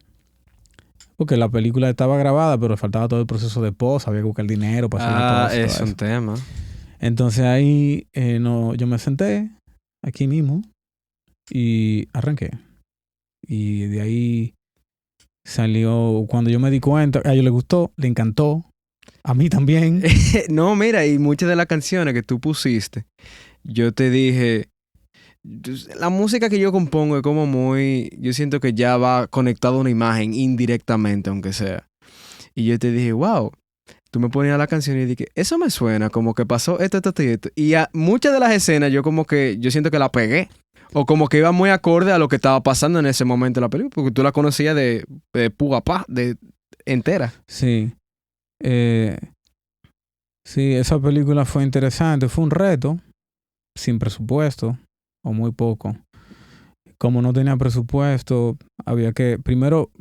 Porque la película estaba grabada, pero faltaba todo el proceso de post. Había que buscar dinero para hacer la post. Es un tema. Entonces ahí yo me senté aquí mismo y arranqué. Y de ahí salió, cuando yo me di cuenta, a ellos les gustó, le encantó, a mí también. No, mira, y muchas de las canciones que tú pusiste, yo te dije, la música que yo compongo es como muy, yo siento que ya va conectado a una imagen indirectamente, aunque sea. Y yo te dije, wow, tú me ponías la canción y dije, eso me suena, como que pasó esto. Y a muchas de las escenas yo como que, yo siento que la pegué. O como que iba muy acorde a lo que estaba pasando en ese momento de la película, porque tú la conocías de pugapá, de entera. Sí. Sí, esa película fue interesante. Fue un reto, sin presupuesto, o muy poco. Como no tenía presupuesto, había que, primero,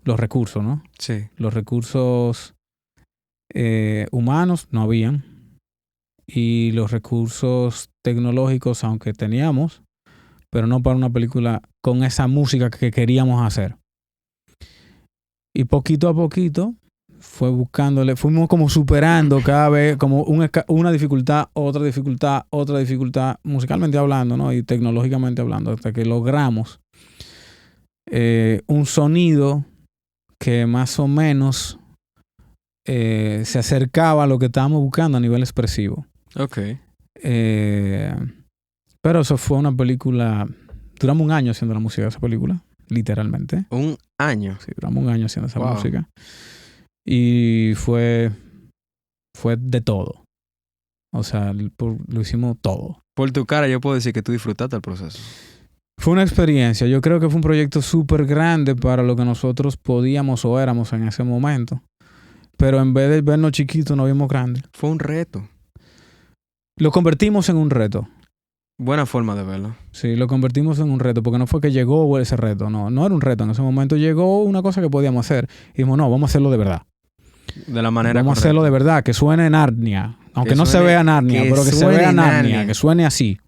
los recursos, ¿no? Sí. Los recursos humanos no habían. Y los recursos tecnológicos, aunque teníamos, pero no para una película con esa música que queríamos hacer. Y poquito a poquito fue buscándole, fuimos como superando cada vez como una dificultad, otra dificultad, musicalmente hablando, ¿no? Y tecnológicamente hablando, hasta que logramos un sonido que más o menos se acercaba a lo que estábamos buscando a nivel expresivo. Ok. Pero eso fue una película... Duramos un año haciendo la música de esa película, literalmente. ¿Un año? Sí, duramos un año haciendo esa música. Y fue de todo. O sea, lo hicimos todo. Por tu cara yo puedo decir que tú disfrutaste el proceso. Fue una experiencia. Yo creo que fue un proyecto súper grande para lo que nosotros podíamos o éramos en ese momento. Pero en vez de vernos chiquitos, nos vimos grandes. Fue un reto. Lo convertimos en un reto. Buena forma de verlo. Sí, lo convertimos en un reto, porque no fue que llegó ese reto, no era un reto. En ese momento llegó una cosa que podíamos hacer. Y dijimos, no, vamos a hacerlo de verdad. De la manera Vamos correcta. a hacerlo de verdad, que suene Narnia. Aunque no se vea Narnia, pero que se vea Narnia, que suene así.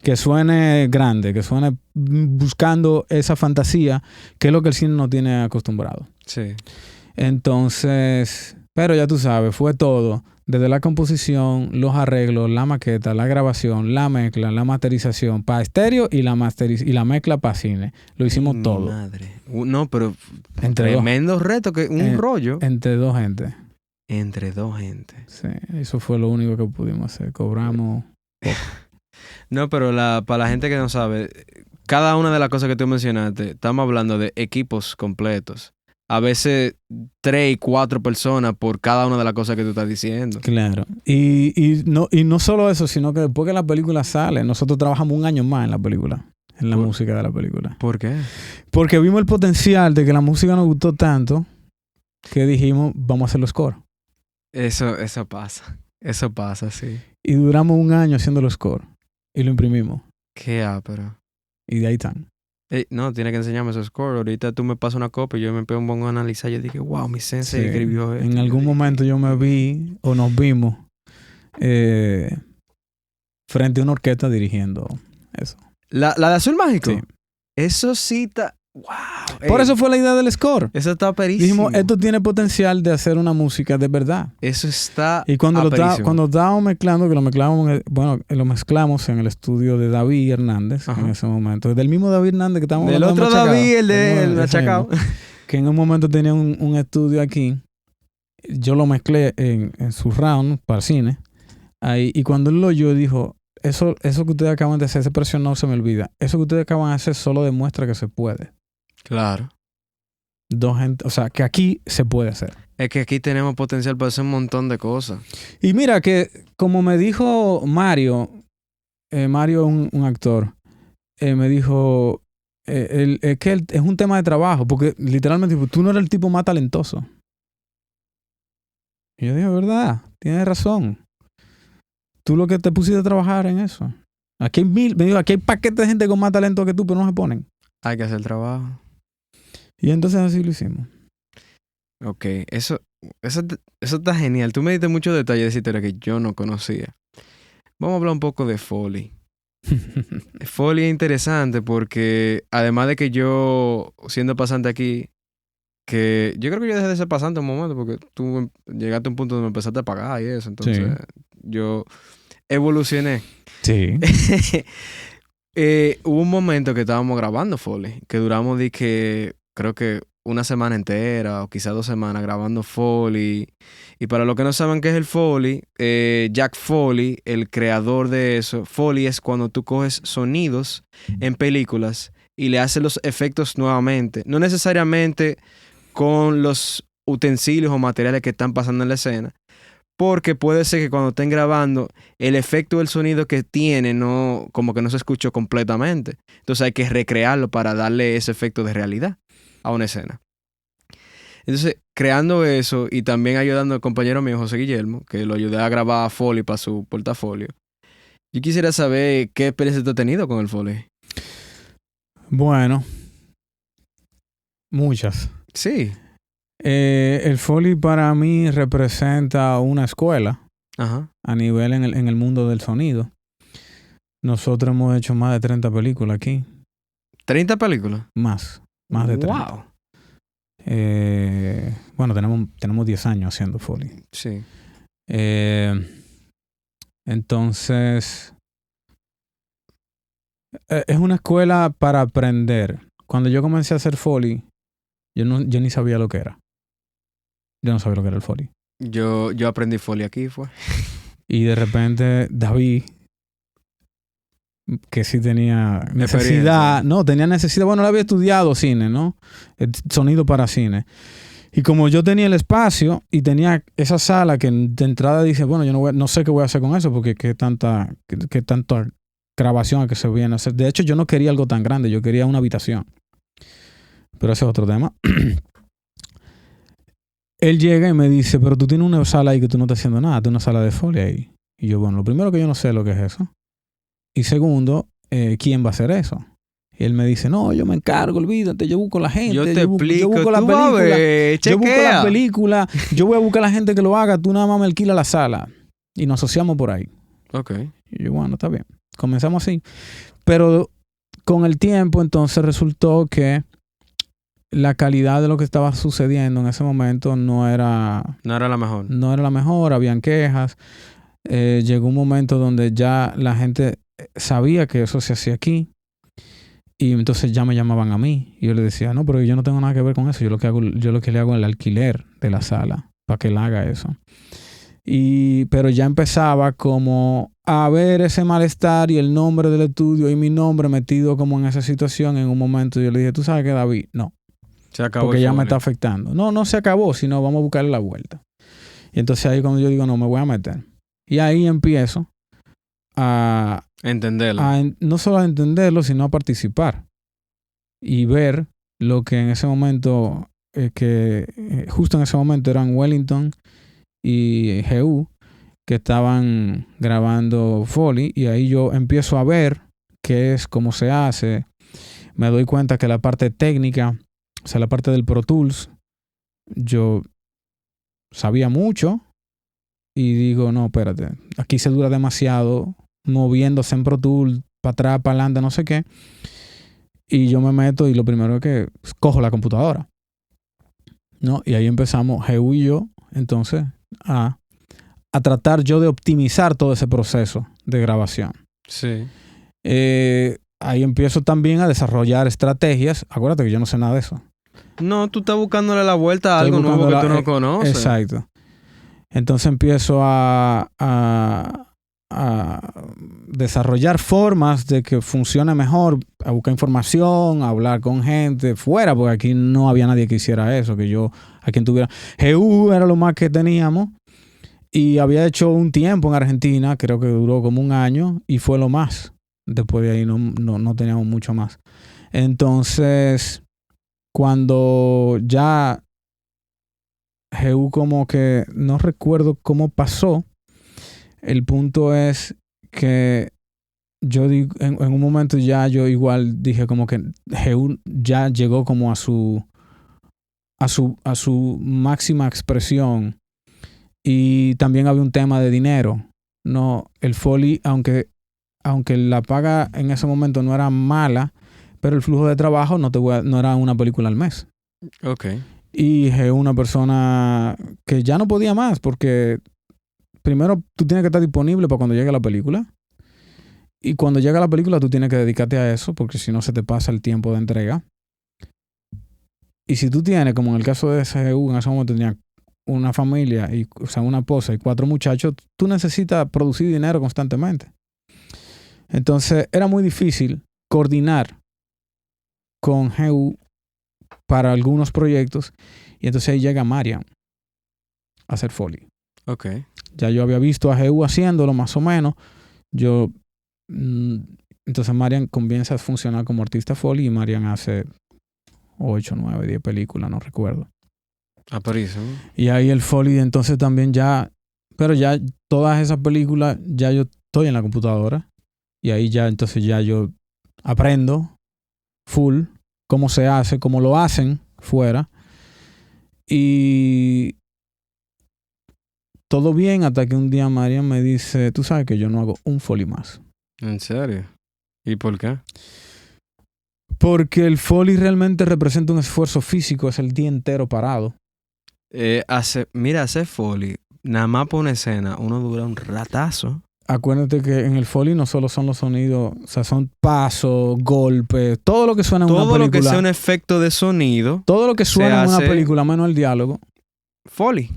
Que suene grande, que suene buscando esa fantasía, que es lo que el cine no tiene acostumbrado. Sí. Entonces, pero ya tú sabes, fue todo. Desde la composición, los arreglos, la maqueta, la grabación, la mezcla, la masterización para estéreo y la mezcla para cine. Lo hicimos todo. Madre. No, pero entre tremendo reto, que un rollo. Entre dos gente. Entre dos gente. Sí, eso fue lo único que pudimos hacer. Cobramos poco. No, pero para la gente que no sabe, cada una de las cosas que tú mencionaste, estamos hablando de equipos completos. A veces 3 y 4 personas por cada una de las cosas que tú estás diciendo. Claro. Y no solo eso, sino que después que la película sale, nosotros trabajamos un año más en la película, en la música de la película. ¿Por qué? Porque vimos el potencial de que la música nos gustó tanto que dijimos, vamos a hacer los score. Eso pasa. Eso pasa, sí. Y duramos un año haciendo los score. Y lo imprimimos. Qué ápero. Y de ahí están. No, tiene que enseñarme esos scores. Ahorita tú me pasas una copia y yo me pongo a analizar. Yo dije, wow, mi sensei escribió esto. En algún momento yo me vi, o nos vimos, frente a una orquesta dirigiendo eso. ¿La de Azul Mágico? Sí. Eso sí está... ¡Wow! Por eso fue la idea del score. Eso está perísimo. Dijimos, esto tiene potencial de hacer una música de verdad. Eso está Y cuando estábamos mezclando, que lo mezclamos en el estudio de David Hernández. Ajá. En ese momento. Del mismo David Hernández que estábamos del otro Machacado, David, el de Machacado. Que en un momento tenía un estudio aquí. Yo lo mezclé en su round para cine. Ahí, y cuando él lo oyó, dijo, eso que ustedes acaban de hacer, esa presión no se me olvida. Eso que ustedes acaban de hacer solo demuestra que se puede. Claro. O sea, que aquí se puede hacer. Es que aquí tenemos potencial para hacer un montón de cosas. Y mira que, como me dijo Mario es un actor, me dijo que es un tema de trabajo, porque literalmente tú no eres el tipo más talentoso. Y yo dije, ¿verdad? Tienes razón. Tú lo que te pusiste a trabajar en eso. Aquí hay paquetes de gente con más talento que tú, pero no se ponen. Hay que hacer el trabajo. Y entonces así lo hicimos. Ok, eso está genial. Tú me diste muchos detalles de esa historia que yo no conocía. Vamos a hablar un poco de Foley. Foley es interesante porque además de que yo, siendo pasante aquí, que yo creo que yo dejé de ser pasante un momento porque tú llegaste a un punto donde me empezaste a pagar y eso. Entonces yo evolucioné. Sí. Hubo un momento que estábamos grabando Foley, que duramos creo que una semana entera o quizás 2 semanas grabando Foley. Y para los que no saben qué es el Foley, Jack Foley, el creador de eso, Foley es cuando tú coges sonidos en películas y le haces los efectos nuevamente. No necesariamente con los utensilios o materiales que están pasando en la escena, porque puede ser que cuando estén grabando el efecto del sonido que tiene como que no se escuchó completamente. Entonces hay que recrearlo para darle ese efecto de realidad a una escena. Entonces, creando eso y también ayudando al compañero mío, José Guillermo, que lo ayudé a grabar a Foley para su portafolio. Yo quisiera saber qué experiencia tú has tenido con el Foley. Bueno, muchas. Sí. El Foley para mí representa una escuela. Ajá. A nivel en el mundo del sonido. Nosotros hemos hecho más de 30 películas aquí. ¿30 películas? Más de 30. Wow. Bueno, tenemos 10 años haciendo Foley. Sí. Entonces, es una escuela para aprender. Cuando yo comencé a hacer Foley, yo ni sabía lo que era. Yo no sabía lo que era el Foley. Yo aprendí Foley aquí, fue. Y de repente, David, que sí tenía necesidad. No, tenía necesidad. Bueno, él había estudiado cine, ¿no? El sonido para cine. Y como yo tenía el espacio y tenía esa sala que de entrada dice, bueno, yo no sé qué voy a hacer con eso porque qué tanta grabación que se viene a hacer. De hecho, yo no quería algo tan grande, yo quería una habitación. Pero ese es otro tema. Él llega y me dice, pero tú tienes una sala ahí que tú no estás haciendo nada, tienes una sala de Foley ahí. Y yo, bueno, lo primero que yo no sé lo que es eso. Y segundo, ¿quién va a hacer eso? Y él me dice, no, yo me encargo, olvídate, yo busco la gente. Yo te explico, yo busco la película. Yo busco la película, yo voy a buscar a la gente que lo haga, tú nada más me alquilas la sala. Y nos asociamos por ahí. Ok. Y yo, bueno, está bien. Comenzamos así. Pero con el tiempo, entonces resultó que la calidad de lo que estaba sucediendo en ese momento no era la mejor. No era la mejor, habían quejas. Llegó un momento donde ya la gente sabía que eso se hacía aquí. Y entonces ya me llamaban a mí. Y yo le decía, no, pero yo no tengo nada que ver con eso. Yo lo que le hago es el alquiler de la sala para que él haga eso. Pero ya empezaba como a ver ese malestar y el nombre del estudio y mi nombre metido como en esa situación en un momento. Yo le dije, ¿tú sabes qué, David? No. Se acabó. Porque ya me está afectando. No se acabó, sino vamos a buscarle la vuelta. Y entonces ahí cuando yo digo, no, me voy a meter. Y ahí empiezo a entenderlo. No solo a entenderlo, sino a participar. Y ver lo que en ese momento, justo en ese momento eran Wellington y GU, que estaban grabando Foley. Y ahí yo empiezo a ver qué es, cómo se hace. Me doy cuenta que la parte técnica, o sea, la parte del Pro Tools, yo sabía mucho. Y digo, no, espérate, aquí se dura demasiado moviéndose en Pro Tools, para atrás, para adelante, no sé qué. Y yo me meto y lo primero es que cojo la computadora, ¿no? Y ahí empezamos, GU y yo, entonces, a tratar yo de optimizar todo ese proceso de grabación. Sí. Ahí empiezo también a desarrollar estrategias. Acuérdate que yo no sé nada de eso. No, tú estás buscándole la vuelta a algo nuevo que tú no conoces. Exacto. Entonces empiezo a desarrollar formas de que funcione mejor, a buscar información, a hablar con gente fuera, porque aquí no había nadie que hiciera eso, que yo, a quien tuviera. GU era lo más que teníamos y había hecho un tiempo en Argentina, creo que duró como 1 año y fue lo más. Después de ahí no teníamos mucho más. Entonces, cuando ya GU como que no recuerdo cómo pasó. El punto es que yo en un momento ya yo igual dije como que GU ya llegó como a su a su máxima expresión. Y también había un tema de dinero. No, el Foley, aunque la paga en ese momento no era mala, pero el flujo de trabajo no era una película al mes. Ok. Y es una persona que ya no podía más, porque primero tú tienes que estar disponible para cuando llegue la película. Y cuando llega la película tú tienes que dedicarte a eso, porque si no se te pasa el tiempo de entrega. Y si tú tienes, como en el caso de SGU, en ese momento tenía una familia, o sea, una esposa y 4 muchachos, tú necesitas producir dinero constantemente. Entonces era muy difícil coordinar con GU para algunos proyectos, y entonces ahí llega Marian a hacer Foley. Ok. Ya yo había visto a GU haciéndolo más o menos. Entonces Marian comienza a funcionar como artista Foley y Marian hace 8, 9, 10 películas, no recuerdo. Aparísimo. Y ahí el Foley entonces también pero ya todas esas películas ya yo estoy en la computadora y ahí entonces ya yo aprendo full cómo se hace, cómo lo hacen fuera, y todo bien hasta que un día Marian me dice, tú sabes que yo no hago un Foley más. ¿En serio? ¿Y por qué? Porque el Foley realmente representa un esfuerzo físico, es el día entero parado. Hacer Foley, nada más por una escena, uno dura un ratazo. Acuérdate que en el Foley no solo son los sonidos, o sea, son pasos, golpes, todo lo que suena en una película. Todo lo que sea un efecto de sonido. Todo lo que suena en una película, menos el diálogo. Foley.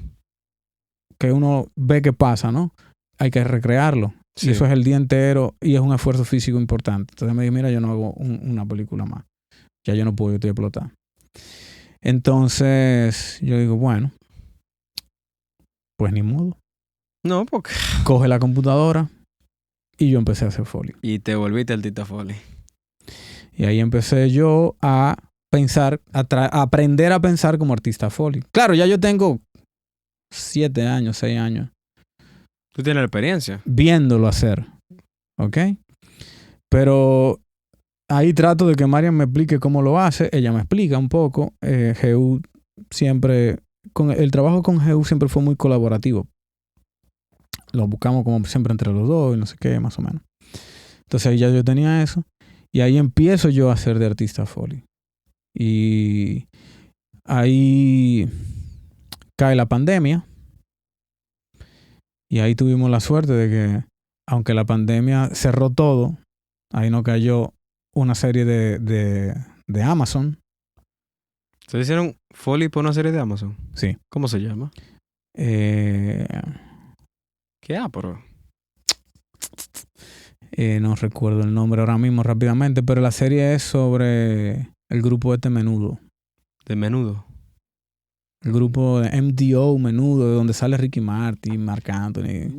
Que uno ve que pasa, ¿no? Hay que recrearlo. Sí. Y eso es el día entero y es un esfuerzo físico importante. Entonces me dije, mira, yo no hago una película más. Ya yo no puedo, yo estoy explotado. Entonces yo digo, bueno, pues ni modo. No, porque... Coge la computadora y yo empecé a hacer Foley. Y te volviste artista Foley. Y ahí empecé yo a pensar, a aprender a pensar como artista Foley. Claro, ya yo tengo 7 años, 6 años. ¿Tú tienes la experiencia? Viéndolo hacer. ¿Ok? Pero ahí trato de que Marian me explique cómo lo hace. Ella me explica un poco. GU siempre... el trabajo con GU siempre fue muy colaborativo. Lo buscamos como siempre entre los dos y no sé qué, más o menos. Entonces ahí ya yo tenía eso. Y ahí empiezo yo a hacer de artista Foley. Y ahí cae la pandemia. Y ahí tuvimos la suerte de que, aunque la pandemia cerró todo, ahí nos cayó una serie de Amazon. ¿Se hicieron Foley por una serie de Amazon? Sí. ¿Cómo se llama? ¿Qué pero? No recuerdo el nombre ahora mismo rápidamente, pero la serie es sobre el grupo Menudo. ¿De Menudo? El grupo de MDO Menudo, de donde sale Ricky Martin, Marc Anthony.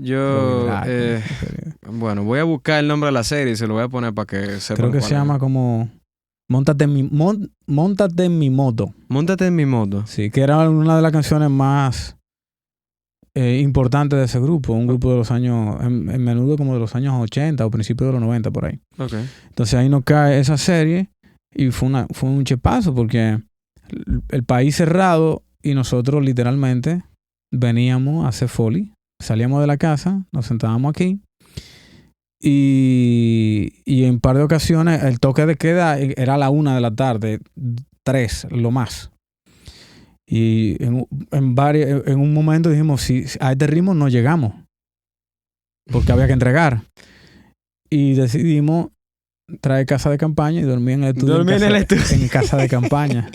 Bueno, voy a buscar el nombre de la serie y se lo voy a poner para que sepan. Creo que se llama como Móntate en mi moto. Móntate en mi moto. Sí, que era una de las canciones más importantes de ese grupo. Un grupo de los años, en Menudo como de los años 80 o principios de los 90 por ahí. Okay. Entonces ahí nos cae esa serie y fue un chepazo porque el país cerrado y nosotros literalmente veníamos a hacer Foley. Salíamos de la casa, nos sentábamos aquí y en un par de ocasiones el toque de queda era a la 1 de la tarde, 3 lo más. Y en un momento dijimos, si a este ritmo no llegamos, porque había que entregar. Y decidimos traer casa de campaña y dormir en el estudio. En casa de campaña.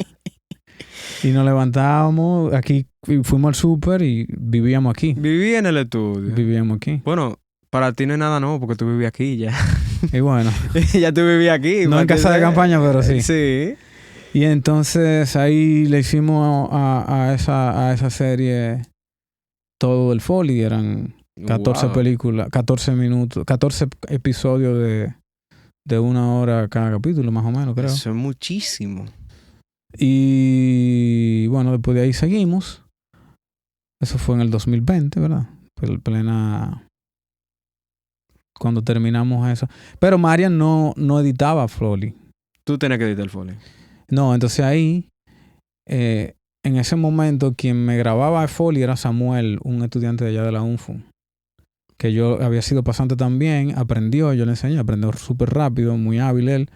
Y nos levantábamos aquí, y fuimos al súper y vivíamos aquí. Viví en el estudio. Vivíamos aquí. Bueno, para ti no es nada nuevo porque tú vivías aquí ya. Y bueno. Ya tú vivías aquí. No en casa de campaña, pero sí. Sí. Y entonces ahí le hicimos a esa serie todo el Foley. Eran 14 películas, 14 minutos, 14 episodios de 1 hora cada capítulo, más o menos, creo. Eso es muchísimo. Y bueno, después de ahí seguimos. Eso fue en el 2020, ¿verdad? Cuando terminamos eso. Pero Marian no editaba Foley. Tú tenías que editar el Foley. No, entonces ahí, en en ese momento quien me grababa el Foley era Samuel, un estudiante de allá de la UNFU, que yo había sido pasante también, aprendió, yo le enseñé, aprendió súper rápido, muy hábil él.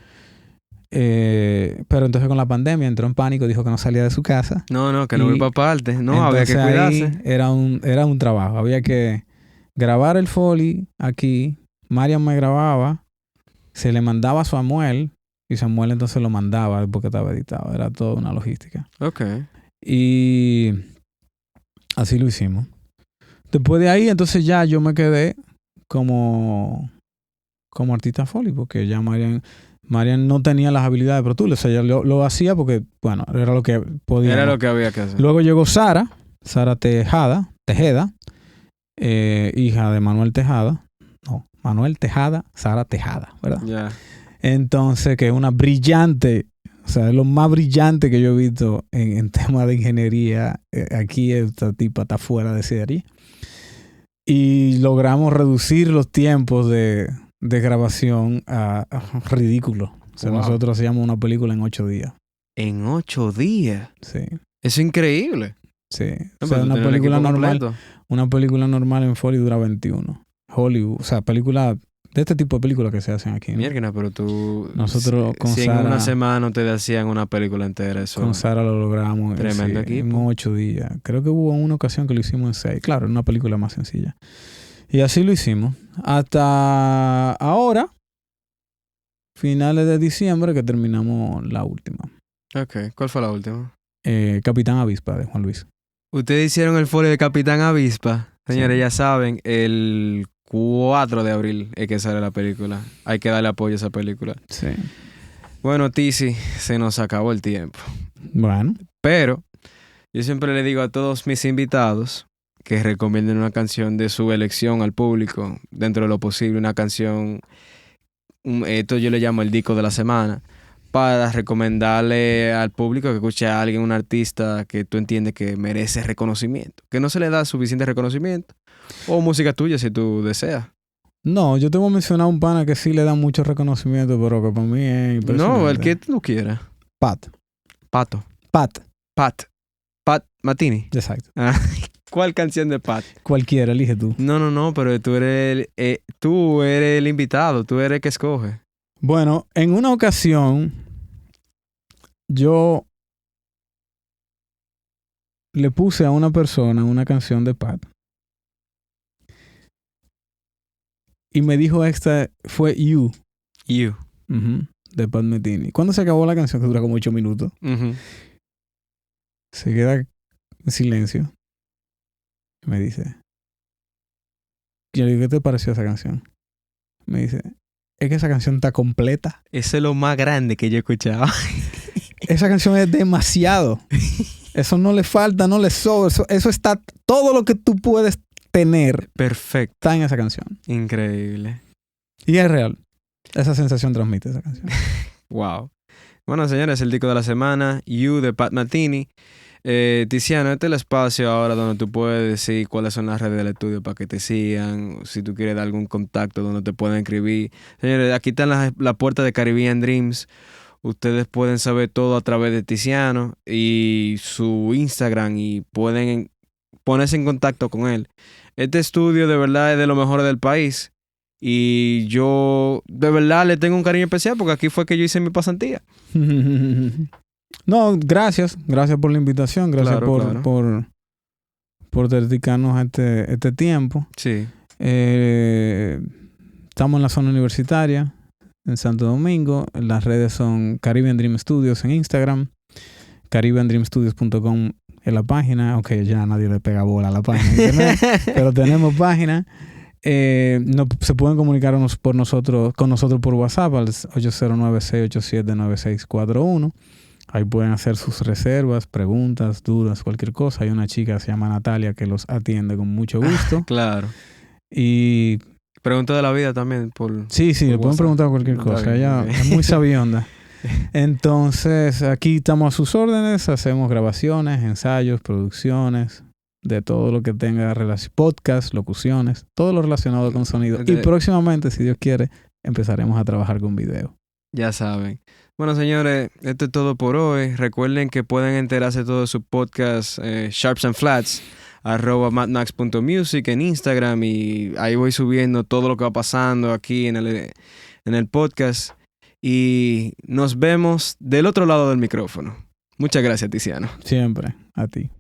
Pero entonces con la pandemia entró en pánico, dijo que no salía de su casa. No, que no voy para parte. No, había que cuidarse. Ahí era un trabajo. Había que grabar el Foley aquí. Marian me grababa, se le mandaba a Samuel y Samuel entonces lo mandaba porque estaba editado. Era toda una logística. Ok. Y así lo hicimos. Después de ahí, entonces ya yo me quedé como artista Foley porque ya Marian no tenía las habilidades de Pro Tools. O sea, ella lo hacía porque, bueno, era lo que podía. Era lo que había que hacer. Luego llegó Sara Tejeda, hija de Manuel Tejada. No, Manuel Tejada, Sara Tejada, ¿verdad? Ya. Yeah. Entonces, que es una brillante, o sea, es lo más brillante que yo he visto en temas de ingeniería. Aquí esta tipa está fuera de serie. Y logramos reducir los tiempos de grabación a ridículo. O sea, nosotros hacíamos una película en 8 días. ¿En 8 días? Sí. Eso es increíble. Sí. O sea, una película normal. Completo. Una película normal en Foley dura 21. Hollywood. O sea, películas de este tipo de películas que se hacen aquí, ¿no? Mierda, pero tú... Nosotros con si Sara... en una semana te hacían una película entera, eso... Con Sara lo logramos. Tremendo equipo. En 8 días. Creo que hubo una ocasión que lo hicimos en 6. Claro, una película más sencilla. Y así lo hicimos. Hasta ahora, finales de diciembre, que terminamos la última. Ok. ¿Cuál fue la última? Capitán Avispa, de Juan Luis. Ustedes hicieron el folio de Capitán Avispa. Señores, Sí. ya saben, el 4 de abril es que sale la película. Hay que darle apoyo a esa película. Sí. Bueno, Tizi, se nos acabó el tiempo. Bueno. Pero yo siempre le digo a todos mis invitados que recomienden una canción de su elección al público, dentro de lo posible, una canción, esto yo le llamo el disco de la semana, para recomendarle al público que escuche a alguien, un artista que tú entiendes que merece reconocimiento, que no se le da suficiente reconocimiento, o música tuya si tú deseas. No, yo te voy a mencionar un pana que sí le da mucho reconocimiento, pero que para mí es impresionante. No, el que tú quieras. Pat Matini. Exacto. ¿Cuál canción de Pat? Cualquiera, elige tú. No, pero tú eres el invitado, tú eres el que escoge. Bueno, en una ocasión yo le puse a una persona una canción de Pat y me dijo esta fue You. De Pat Metheny. Cuando se acabó la canción, que dura como 8 minutos, se queda en silencio y me dice, yo le digo, ¿qué te pareció esa canción? Me dice, es que esa canción está completa. Eso es lo más grande que yo he escuchado. Esa canción es demasiado. Eso no le falta, no le sobra. Eso está, todo lo que tú puedes tener. Perfecto. Está en esa canción. Increíble. Y es real. Esa sensación transmite esa canción. Wow. Bueno, señores, el disco de la semana, You, de Pat Metheny. Tiziano, este es el espacio ahora donde tú puedes decir cuáles son las redes del estudio para que te sigan, si tú quieres dar algún contacto donde te pueden escribir. Señores, aquí están la puerta de Caribbean Dreams. Ustedes pueden saber todo a través de Tiziano y su Instagram y pueden ponerse en contacto con él. Este estudio de verdad es de lo mejor del país y yo de verdad le tengo un cariño especial porque aquí fue que yo hice mi pasantía. No, gracias. Gracias por la invitación. Gracias claro. por dedicarnos a este tiempo. Sí. Estamos en la zona universitaria, en Santo Domingo. Las redes son Caribbean Dream Studios en Instagram, caribbeandreamstudios.com en la página. Ok, ya nadie le pega bola a la página de internet, pero tenemos página. Se pueden comunicar con nosotros por WhatsApp al 809-687-9641. Ahí pueden hacer sus reservas, preguntas, dudas, cualquier cosa. Hay una chica que se llama Natalia que los atiende con mucho gusto. Claro. Y pregunta de la vida también Sí, le pueden preguntar cualquier cosa. Ella es muy sabionda. Entonces, aquí estamos a sus órdenes. Hacemos grabaciones, ensayos, producciones, de todo lo que tenga relación, podcast, locuciones, todo lo relacionado con sonido. Y próximamente, si Dios quiere, empezaremos a trabajar con video. Ya saben. Bueno, señores, esto es todo por hoy. Recuerden que pueden enterarse de todo su podcast Sharps and Flats, @madmax.music en Instagram, y ahí voy subiendo todo lo que va pasando aquí en el podcast. Y nos vemos del otro lado del micrófono. Muchas gracias, Tiziano. Siempre, a ti.